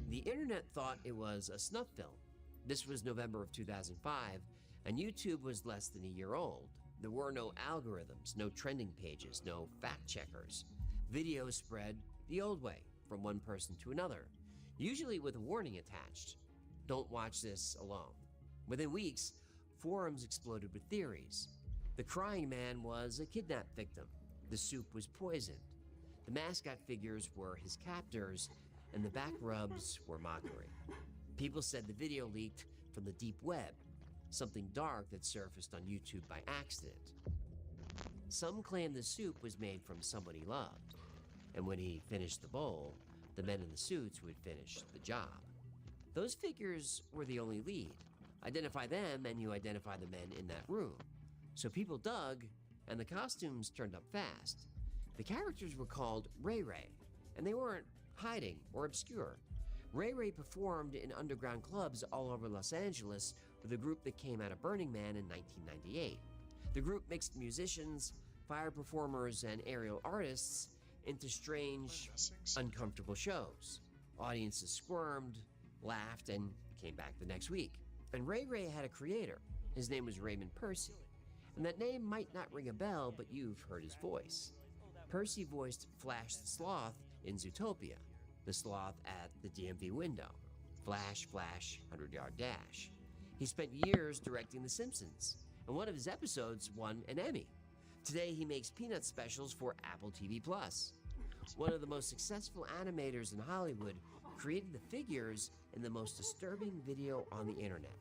The internet thought it was a snuff film. This was November of 2005, and YouTube was less than a year old. There were no algorithms, no trending pages, no fact checkers. Videos spread the old way, from one person to another, usually with a warning attached. Don't watch this alone. Within weeks, forums exploded with theories. The crying man was a kidnap victim. The soup was poisoned. The mascot figures were his captors, and the back rubs were mockery. People said the video leaked from the deep web, something dark that surfaced on YouTube by accident. Some claimed the soup was made from someone he loved, and when he finished the bowl, the men in the suits would finish the job. Those figures were the only lead. Identify them and you identify the men in that room. So people dug, and the costumes turned up fast. The characters were called Ray Ray, and they weren't hiding or obscure. Ray Ray performed in underground clubs all over Los Angeles with a group that came out of Burning Man in 1998. The group mixed musicians, fire performers, and aerial artists into strange, uncomfortable shows. Audiences squirmed, laughed, and came back the next week. And Ray Ray had a creator. His name was Raymond Percy. And that name might not ring a bell, but you've heard his voice. Percy voiced Flash the Sloth in Zootopia. the sloth at the DMV window, Flash, Flash, 100-Yard Dash. He spent years directing The Simpsons, and one of his episodes won an Emmy. Today, he makes peanut specials for Apple TV+. One of the most successful animators in Hollywood created the figures in the most disturbing video on the internet.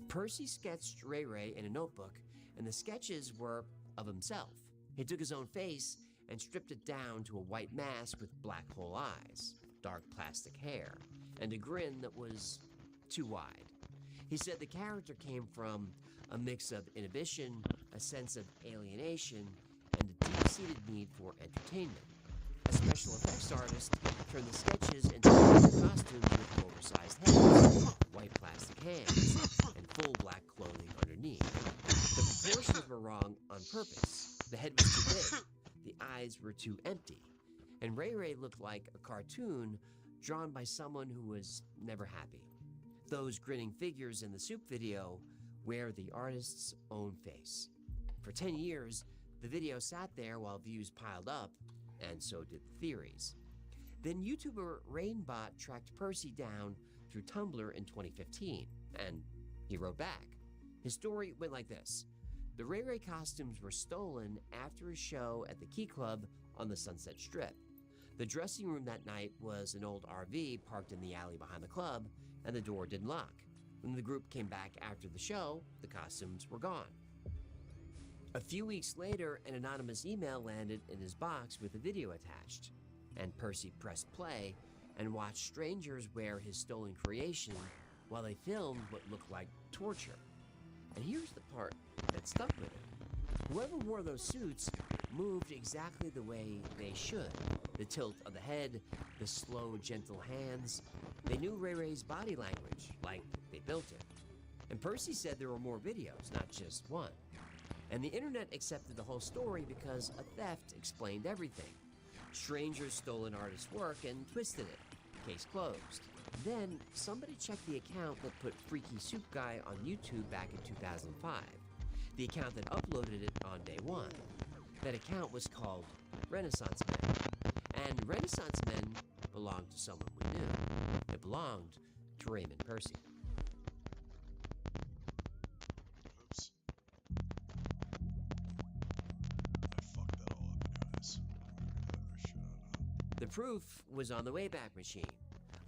Percy sketched Ray Ray in a notebook, and the sketches were of himself. He took his own face and stripped it down to a white mask with black hole eyes, dark plastic hair, and a grin that was too wide. He said the character came from a mix of inhibition, a sense of alienation, and a deep-seated need for entertainment. A special effects artist turned the sketches into costumes with oversized heads, white plastic hands, and full black clothing underneath. The proportions were wrong on purpose. The head was too big, the eyes were too empty, and Ray Ray looked like a cartoon drawn by someone who was never happy. Those grinning figures in the soup video wear the artist's own face. For 10 years, the video sat there while views piled up, and so did the theories. Then YouTuber Rainbot tracked Percy down through Tumblr in 2015, and he wrote back. His story went like this. The Ray Ray costumes were stolen after a show at the Key Club on the Sunset Strip. The dressing room that night was an old RV parked in the alley behind the club, and the door didn't lock. When the group came back after the show, the costumes were gone. A few weeks later, an anonymous email landed in his box with a video attached, and Percy pressed play and watched strangers wear his stolen creation while they filmed what looked like torture. And here's the part that stuck with him. Whoever wore those suits moved exactly the way they should. The tilt of the head, the slow, gentle hands. They knew Ray Ray's body language, like they built it. And Percy said there were more videos, not just one. And the internet accepted the whole story because a theft explained everything. Strangers stole an artist's work and twisted it. Case closed. Then, somebody checked the account that put Freaky Soup Guy on YouTube back in 2005. The account that uploaded it on day one. That account was called Renaissance Men. And Renaissance Men belonged to someone we knew. It belonged to Raymond Percy. Oops. I fucked that all up anyways. The proof was on the Wayback Machine.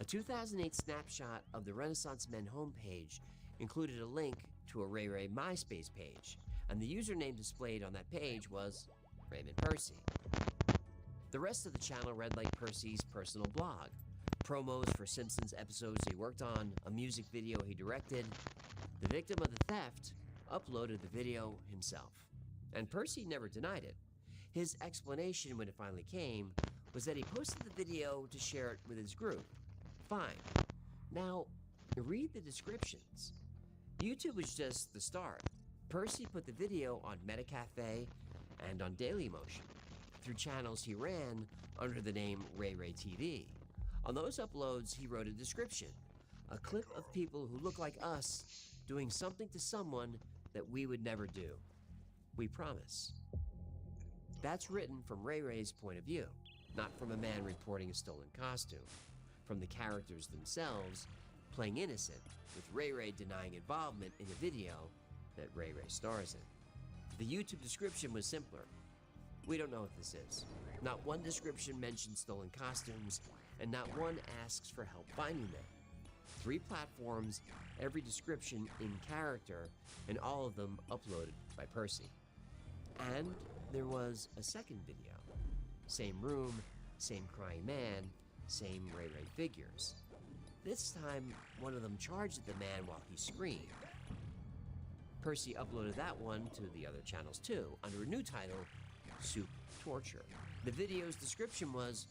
A 2008 snapshot of the Renaissance Men homepage included a link to a Ray Ray MySpace page, and the username displayed on that page was Raymond Percy. The rest of the channel read like Percy's personal blog. Promos for Simpsons episodes he worked on, a music video he directed. The victim of the theft uploaded the video himself. And Percy never denied it. His explanation when it finally came was that he posted the video to share it with his group. Fine. Now, read the descriptions. YouTube was just the start. Percy put the video on MetaCafe and on Dailymotion, through channels he ran under the name Ray Ray TV. On those uploads, he wrote a description, a clip of people who look like us doing something to someone that we would never do. We promise. That's written from Ray Ray's point of view, not from a man reporting a stolen costume. From the characters themselves, playing innocent, with Ray Ray denying involvement in a video that Ray Ray stars in. The YouTube description was simpler. We don't know what this is. Not one description mentions stolen costumes, and not one asks for help finding them. 3 platforms, every description in character, and all of them uploaded by Percy. And there was a second video. Same room, same crying man, same Ray Ray figures. This time, one of them charged at the man while he screamed. Percy uploaded that one to the other channels too, under a new title, Soup Torture. The video's description was,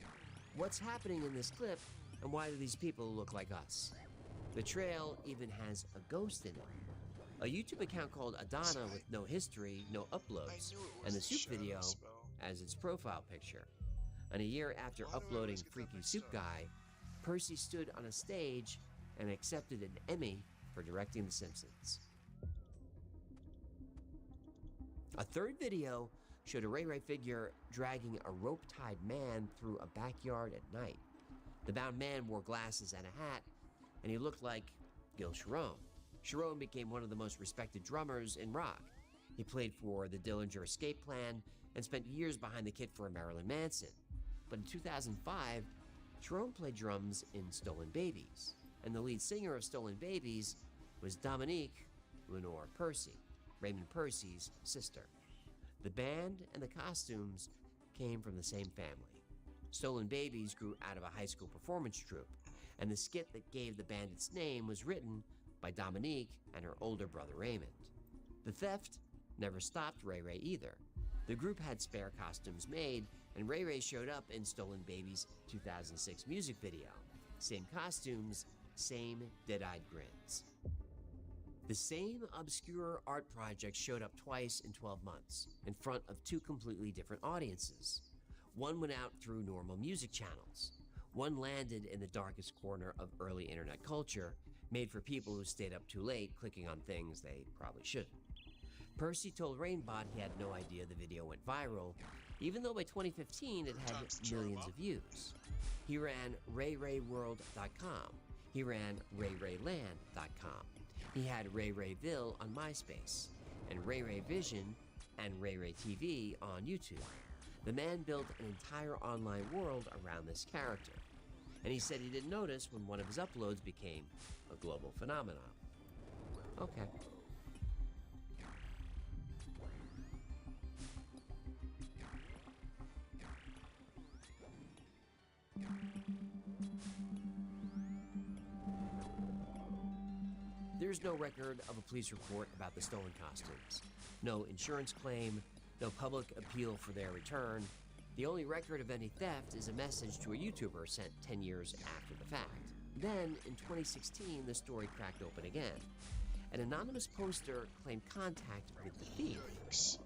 what's happening in this clip, and why do these people look like us? The trail even has a ghost in it. A YouTube account called Adana with no history, no uploads, and the soup video as its profile picture. And a year after uploading Freaky Soup Guy, Percy stood on a stage and accepted an Emmy for directing The Simpsons. A third video showed a Ray Ray figure dragging a rope-tied man through a backyard at night. The bound man wore glasses and a hat, and he looked like Gil Sharon. Sharon became one of the most respected drummers in rock. He played for the Dillinger Escape Plan and spent years behind the kit for Marilyn Manson. But in 2005, Sharon played drums in Stolen Babies, and the lead singer of Stolen Babies was Dominique Lenore Percy, Raymond Percy's sister. The band and the costumes came from the same family. Stolen Babies grew out of a high school performance troupe, and the skit that gave the band its name was written by Dominique and her older brother Raymond. The theft never stopped Ray Ray either. The group had spare costumes made, and Ray Ray showed up in Stolen Babies' 2006 music video. Same costumes, same dead-eyed grins. The same obscure art project showed up twice in 12 months, in front of two completely different audiences. One went out through normal music channels. One landed in the darkest corner of early internet culture, made for people who stayed up too late clicking on things they probably shouldn't. Percy told Rainbot he had no idea the video went viral, even though by 2015 it had millions of views. He ran RayRayWorld.com. He ran RayRayLand.com. He had RayRayVille on MySpace, and RayRayVision and RayRayTV on YouTube. The man built an entire online world around this character, and he said he didn't notice when one of his uploads became a global phenomenon. Okay. There's no record of a police report about the stolen costumes. No insurance claim, no public appeal for their return. The only record of any theft is a message to a YouTuber sent 10 years after the fact. Then, in 2016, the story cracked open again. An anonymous poster claimed contact with the thief.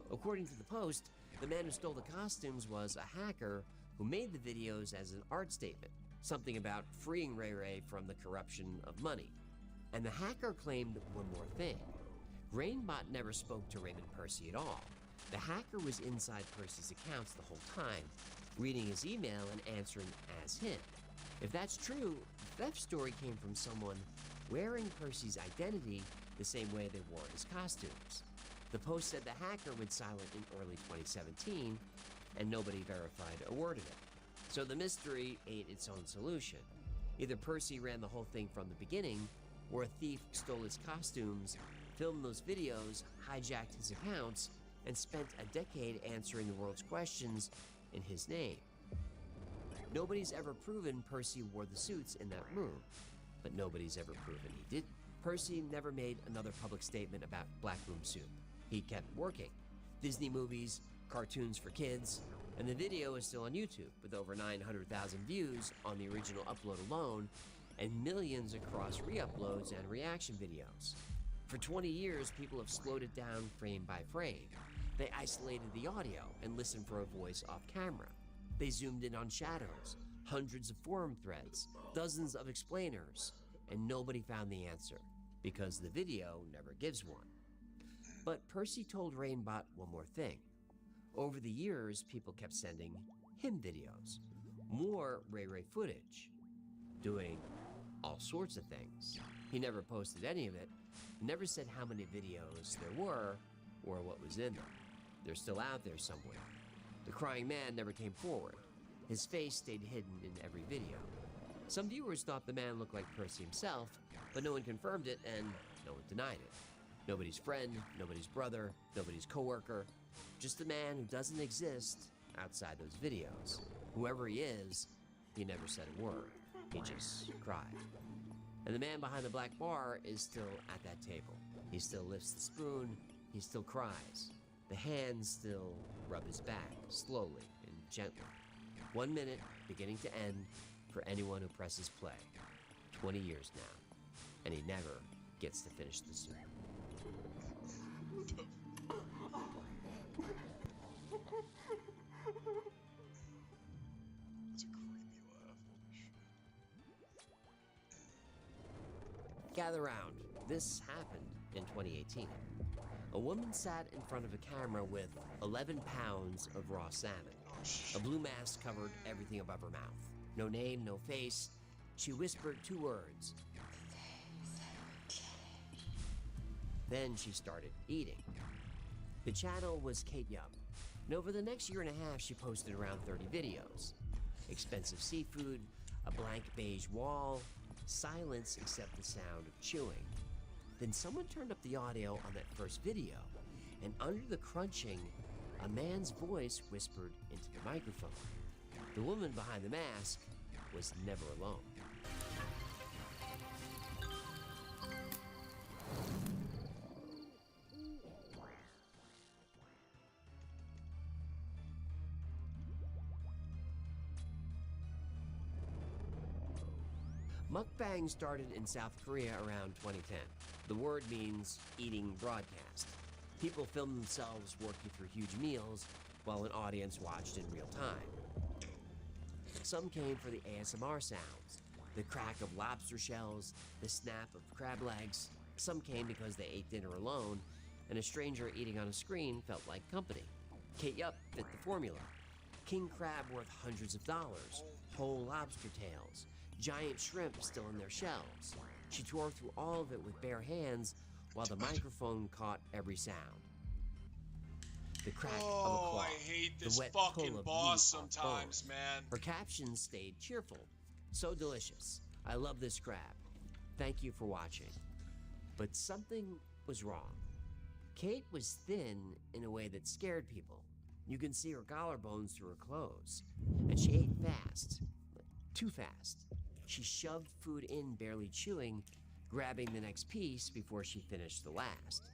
According to the post, the man who stole the costumes was a hacker who made the videos as an art statement, something about freeing Ray Ray from the corruption of money. And the hacker claimed one more thing. Rainbot never spoke to Raymond Percy at all. The hacker was inside Percy's accounts the whole time, reading his email and answering as him. If that's true, the theft story came from someone wearing Percy's identity the same way they wore his costumes. The post said the hacker went silent in early 2017, and nobody verified a word of it. So the mystery ate its own solution. Either Percy ran the whole thing from the beginning, or a thief stole his costumes, filmed those videos, hijacked his accounts, and spent a decade answering the world's questions in his name. Nobody's ever proven Percy wore the suits in that room, but nobody's ever proven he didn't. Percy never made another public statement about Black Room Soup. He kept working. Disney movies, cartoons for kids, and the video is still on YouTube with over 900,000 views on the original upload alone, and millions across re-uploads and reaction videos. For 20 years, people have slowed it down frame by frame. They isolated the audio and listened for a voice off camera. They zoomed in on shadows, hundreds of forum threads, dozens of explainers, and nobody found the answer, because the video never gives one. But Percy told Rainbot one more thing. Over the years, people kept sending him videos, more Ray Ray footage, doing all sorts of things. He never posted any of it, never said how many videos there were or what was in them. They're still out there somewhere. The crying man never came forward. His face stayed hidden in every video. Some viewers thought the man looked like Percy himself, but no one confirmed it and no one denied it. Nobody's friend, nobody's brother, nobody's coworker, just a man who doesn't exist outside those videos. Whoever he is, he never said a word. He just cried. And the man behind the black bar is still at that table. He still lifts the spoon, he still cries. The hands still rub his back, slowly and gently. 1 minute, beginning to end, for anyone who presses play. 20 years now, and he never gets to finish the soup. That's a creepy laugh, holy shit. Gather round. This happened in 2018. A woman sat in front of a camera with 11 pounds of raw salmon. A blue mask covered everything above her mouth. No name, no face. She whispered 2 words. Then she started eating. The channel was Kate Yup. And over the next year and a half, she posted around 30 videos. Expensive seafood, a blank beige wall, silence except the sound of chewing. Then someone turned up the audio on that first video, and under the crunching, a man's voice whispered into the microphone. The woman behind the mask was never alone. Mukbang started in South Korea around 2010. The word means eating broadcast. People filmed themselves working through huge meals while an audience watched in real time. Some came for the ASMR sounds, the crack of lobster shells, the snap of crab legs. Some came because they ate dinner alone, and a stranger eating on a screen felt like company. Kate Yup fit the formula. King crab worth hundreds of dollars, whole lobster tails, giant shrimp still in their shells. She tore through all of it with bare hands while the microphone caught every sound. The crack of a claw, I hate this the wet fucking pull of boss meat off sometimes, bones. man. Her captions stayed cheerful. So delicious. I love this crab. Thank you for watching. But something was wrong. Kate was thin in a way that scared people. You can see her collarbones through her clothes. And she ate fast. Too fast. She shoved food in, barely chewing, grabbing the next piece before she finished the last.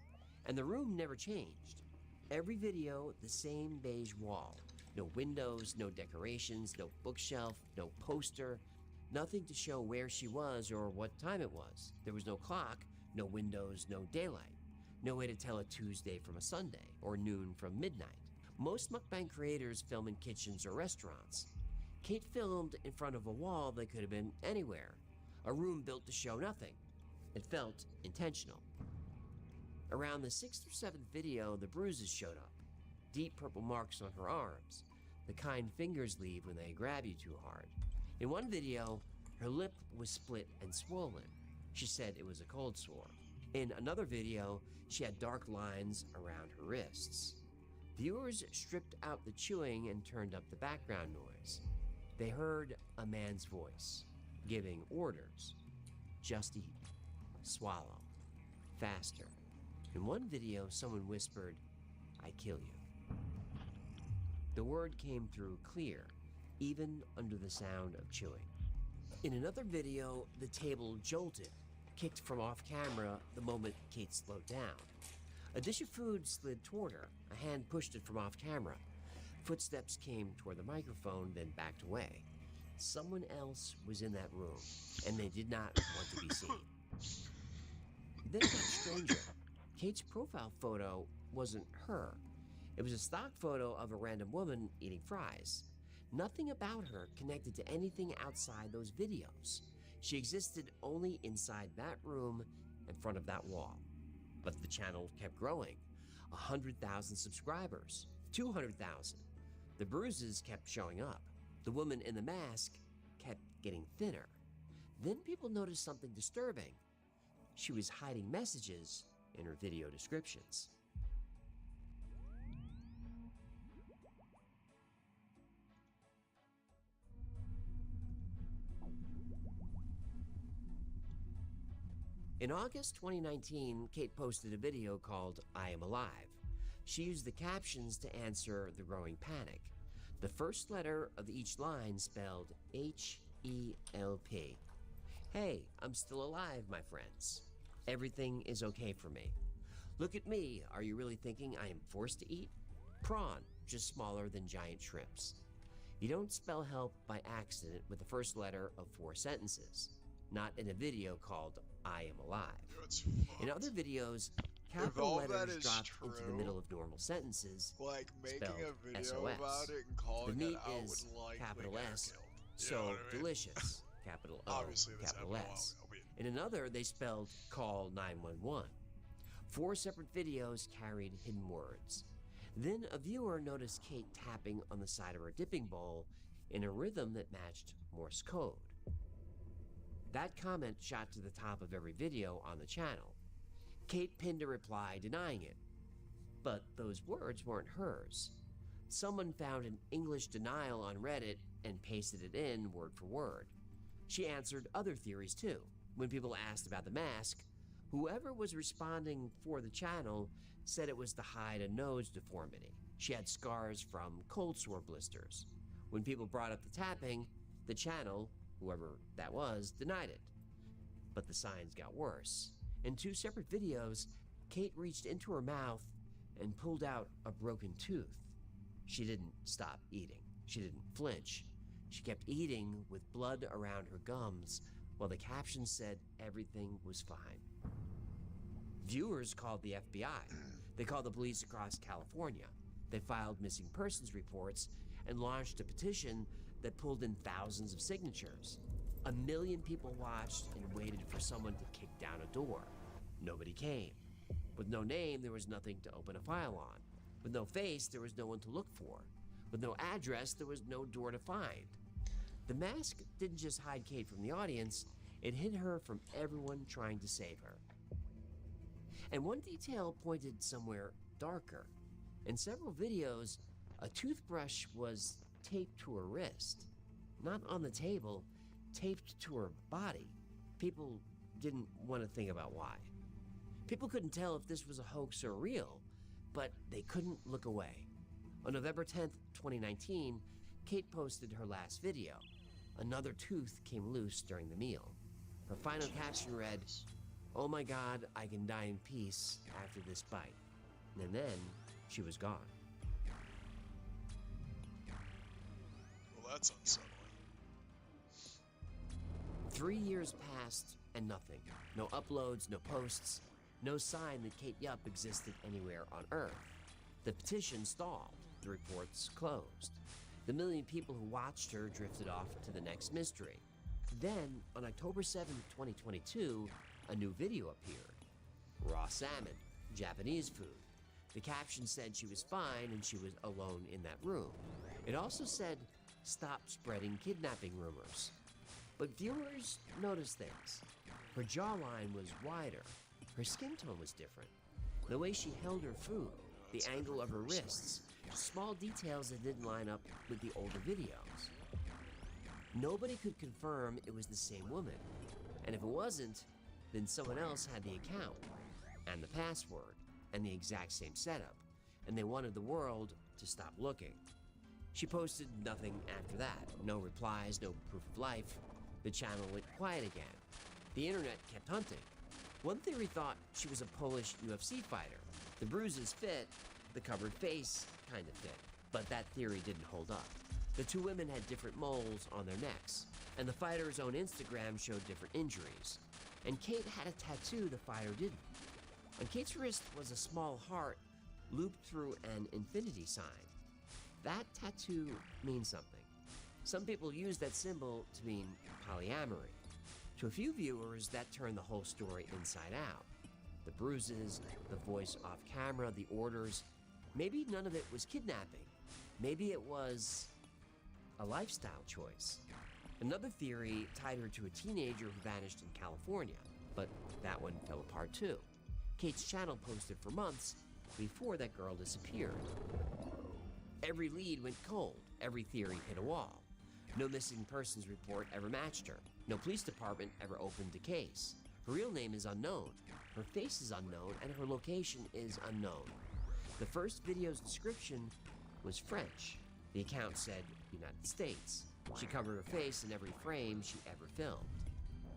And the room never changed. Every video, the same beige wall. No windows, no decorations, no bookshelf, no poster. Nothing to show where she was or what time it was. There was no clock, no windows, no daylight. No way to tell a Tuesday from a Sunday or noon from midnight. Most mukbang creators film in kitchens or restaurants. Kate filmed in front of a wall that could have been anywhere. A room built to show nothing. It felt intentional. Around the 6th or 7th video, the bruises showed up. Deep purple marks on her arms. The kind fingers leave when they grab you too hard. In one video, her lip was split and swollen. She said it was a cold sore. In another video, she had dark lines around her wrists. Viewers stripped out the chewing and turned up the background noise. They heard a man's voice, giving orders. Just eat. Swallow. Faster. In one video, someone whispered, "I kill you." The word came through clear, even under the sound of chewing. In another video, the table jolted, kicked from off camera the moment Kate slowed down. A dish of food slid toward her. A hand pushed it from off camera. Footsteps came toward the microphone, then backed away. Someone else was in that room, and they did not want to be seen. Then it got stranger. Kate's profile photo wasn't her. It was a stock photo of a random woman eating fries. Nothing about her connected to anything outside those videos. She existed only inside that room in front of that wall. But the channel kept growing. 100,000 subscribers, 200,000. The bruises kept showing up. The woman in the mask kept getting thinner. Then people noticed something disturbing. She was hiding messages in her video descriptions. In August 2019, Kate posted a video called "I Am Alive." She used the captions to answer the growing panic. The first letter of each line spelled H-E-L-P. Hey, I'm still alive, my friends. Everything is okay for me. Look at me, are you really thinking I am forced to eat? Prawn, just smaller than giant shrimps. You don't spell help by accident with the first letter of 4 sentences. Not in a video called "I Am Alive." In other videos, capital letters dropped into the middle of normal sentences, like making a video SOS. about it and calling The meat it out is would likely capital get S, killed. You so know what I mean? delicious, capital O, Obviously, this capital MMO S. will be- In another, they spelled "call 911." 4 separate videos carried hidden words. Then a viewer noticed Kate tapping on the side of her dipping bowl in a rhythm that matched Morse code. That comment shot to the top of every video on the channel. Kate pinned a reply denying it. But those words weren't hers. Someone found an English denial on Reddit and pasted it in word for word. She answered other theories too. When people asked about the mask, whoever was responding for the channel said it was to hide a nose deformity. She had scars from cold sore blisters. When people brought up the tapping, the channel, whoever that was, denied it. But the signs got worse. In 2 separate videos, Kate reached into her mouth and pulled out a broken tooth. She didn't stop eating. She didn't flinch. She kept eating with blood around her gums while the caption said everything was fine. Viewers called the FBI. They called the police across California. They filed missing persons reports and launched a petition that pulled in thousands of signatures. 1 million people watched and waited for someone to kick down a door. Nobody came. With no name, there was nothing to open a file on. With no face, there was no one to look for. With no address, there was no door to find. The mask didn't just hide Kate from the audience, it hid her from everyone trying to save her. And one detail pointed somewhere darker. In several videos, a toothbrush was taped to her wrist. Not on the table, taped to her body. People didn't want to think about why. People couldn't tell if this was a hoax or real, but they couldn't look away. On November 10th, 2019, Kate posted her last video. Another tooth came loose during the meal. Her final caption read, "Oh my God, I can die in peace after this bite." And then she was gone. Well, that's unsettling. 3 years passed and nothing. No uploads, no posts, no sign that Kate Yupp existed anywhere on Earth. The petition stalled. The reports closed. The 1 million people who watched her drifted off to the next mystery. Then, on October 7th, 2022, a new video appeared. Raw salmon, Japanese food. The caption said she was fine and she was alone in that room. It also said, "Stop spreading kidnapping rumors." But viewers noticed things. Her jawline was wider. Her skin tone was different. The way she held her food, the angle of her wrists, small details that didn't line up with the older videos. Nobody could confirm it was the same woman. And if it wasn't, then someone else had the account, and the password, and the exact same setup, and they wanted the world to stop looking. She posted nothing after that. No replies, no proof of life. The channel went quiet again. The internet kept hunting. One theory thought she was a Polish UFC fighter. The bruises fit, the covered face kind of fit. But that theory didn't hold up. The 2 women had different moles on their necks, and the fighter's own Instagram showed different injuries. And Kate had a tattoo the fighter didn't. On Kate's wrist was a small heart looped through an infinity sign. That tattoo means something. Some people use that symbol to mean polyamory. To a few viewers, that turned the whole story inside out. The bruises, the voice off camera, the orders. Maybe none of it was kidnapping. Maybe it was a lifestyle choice. Another theory tied her to a teenager who vanished in California, but that one fell apart too. Kate's channel posted for months before that girl disappeared. Every lead went cold. Every theory hit a wall. No missing persons report ever matched her. No police department ever opened a case. Her real name is unknown. Her face is unknown, and her location is unknown. The first video's description was French. The account said United States. She covered her face in every frame she ever filmed.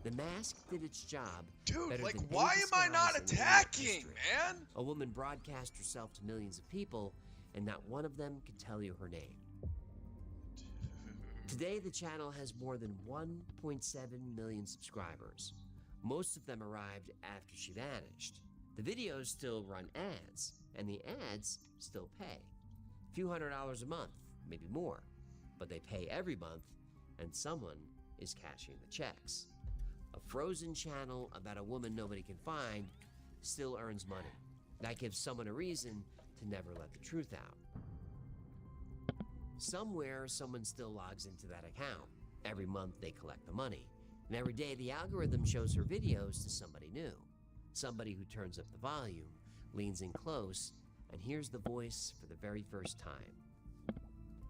The mask did its job. Dude, like, why am I not attacking, man? A woman broadcast herself to millions of people, and not one of them could tell you her name. Today, the channel has more than 1.7 million subscribers. Most of them arrived after she vanished. The videos still run ads, and the ads still pay. A few $100s a month, maybe more, but they pay every month, and someone is cashing the checks. A frozen channel about a woman nobody can find still earns money. That gives someone a reason to never let the truth out. Somewhere, someone still logs into that account. Every month, they collect the money. And every day, the algorithm shows her videos to somebody new. Somebody who turns up the volume, leans in close, and hears the voice for the very first time.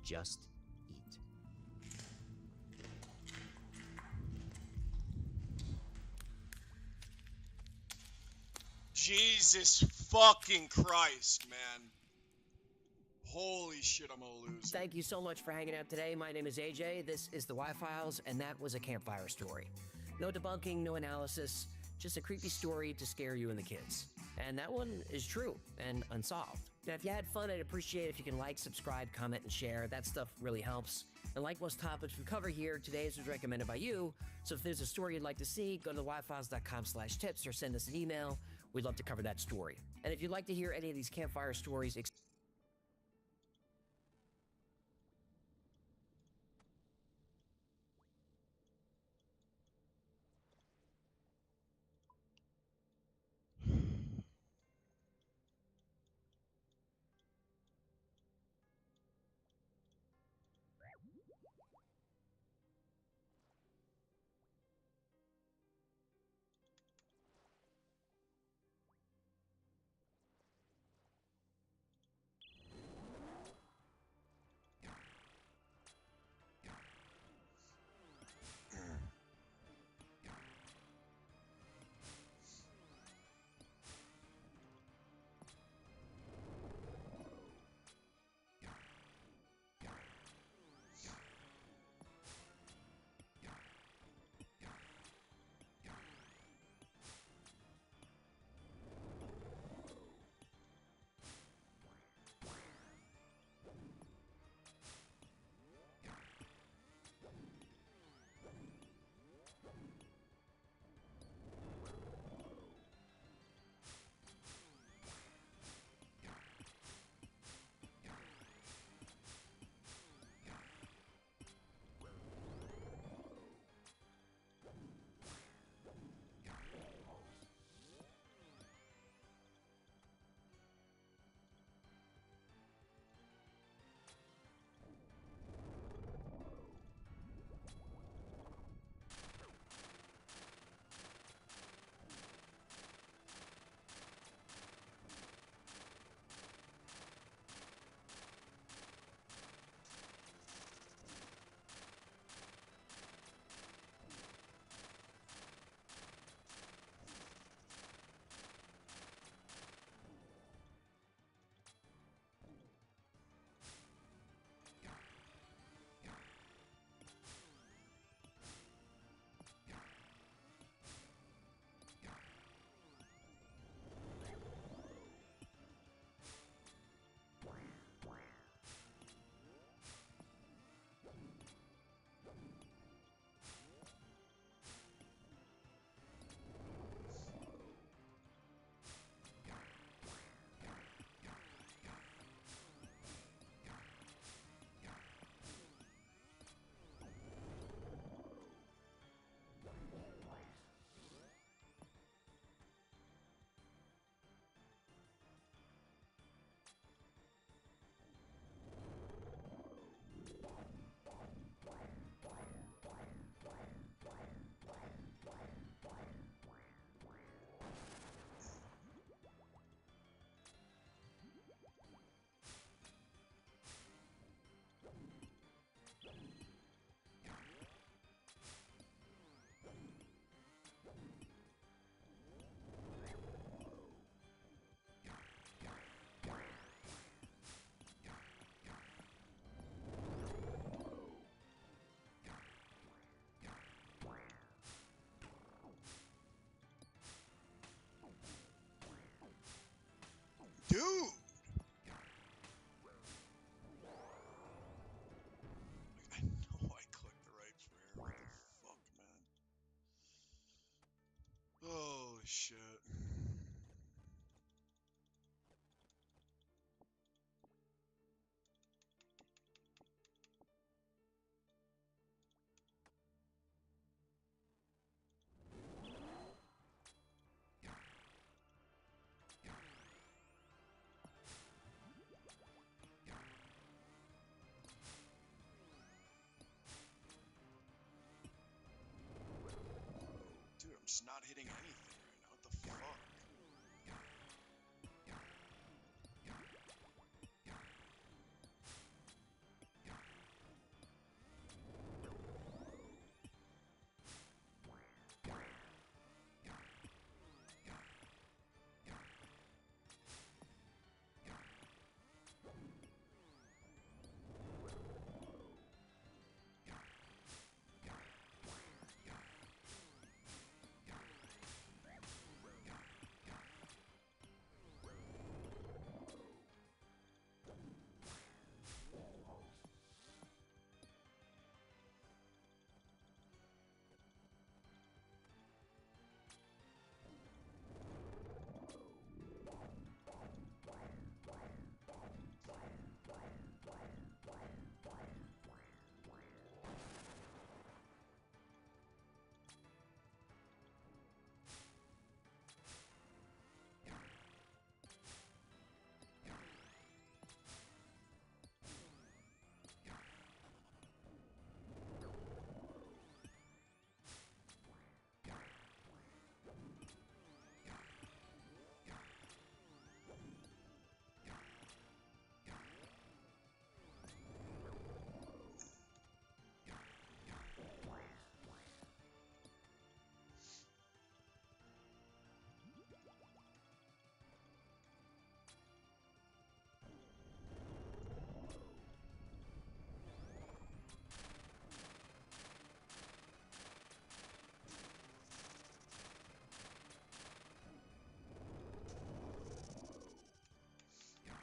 Just eat. Jesus fucking Christ, man. Holy shit, I'm a loser. Thank you so much for hanging out today. My name is AJ. This is the Y-Files, and that was a campfire story. No debunking, no analysis, just a creepy story to scare you and the kids. And that one is true and unsolved. Now, if you had fun, I'd appreciate it if you can like, subscribe, comment, and share. That stuff really helps. And like most topics we cover here, today's was recommended by you. So if there's a story you'd like to see, go to thewifiles.com/tips or send us an email. We'd love to cover that story. And if you'd like to hear any of these campfire stories,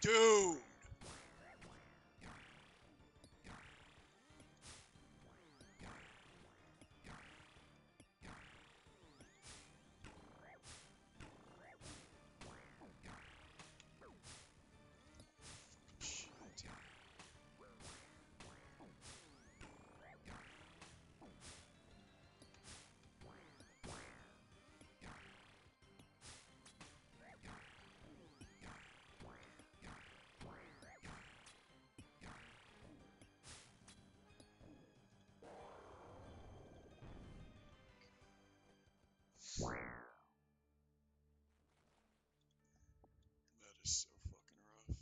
Dude! That is so fucking rough.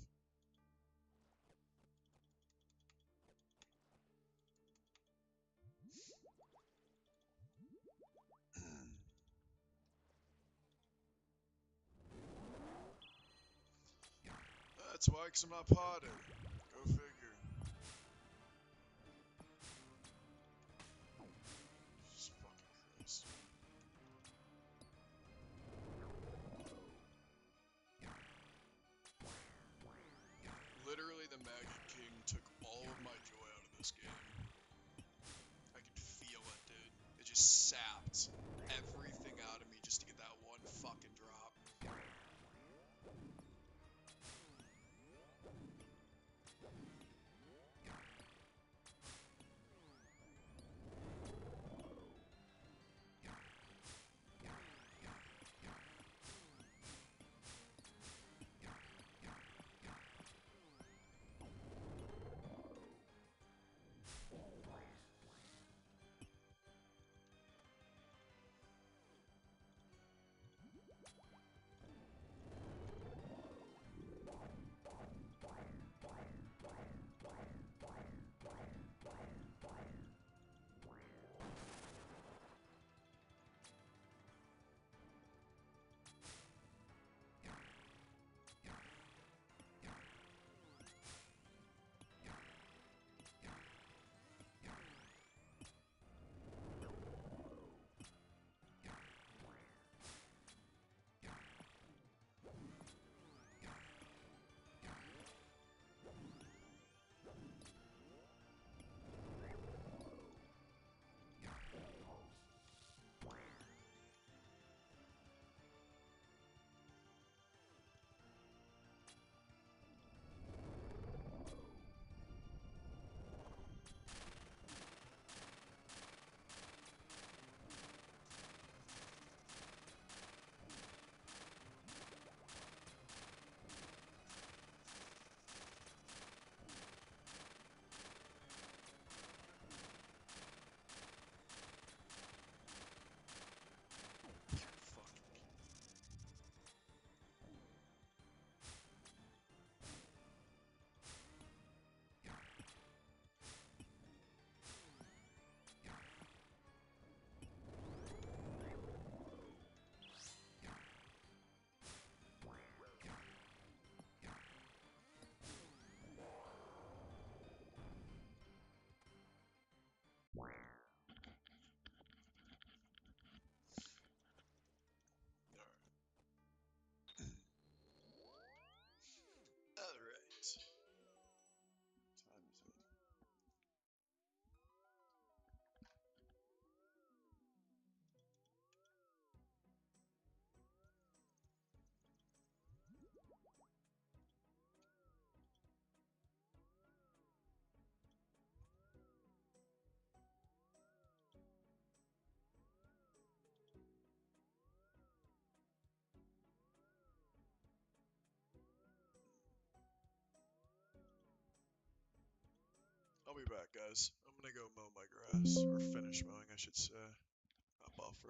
That's why, 'cause I'm not potted. Go figure. Jesus fucking Christ. Literally, the Maggot King took all of my joy out of this game. I can feel it, dude. It just sapped everything out of me just to get that one fucking drop. Alright. Time is it? I'll be back, guys. I'm gonna go mow my grass, or finish mowing, I should say. Hop off for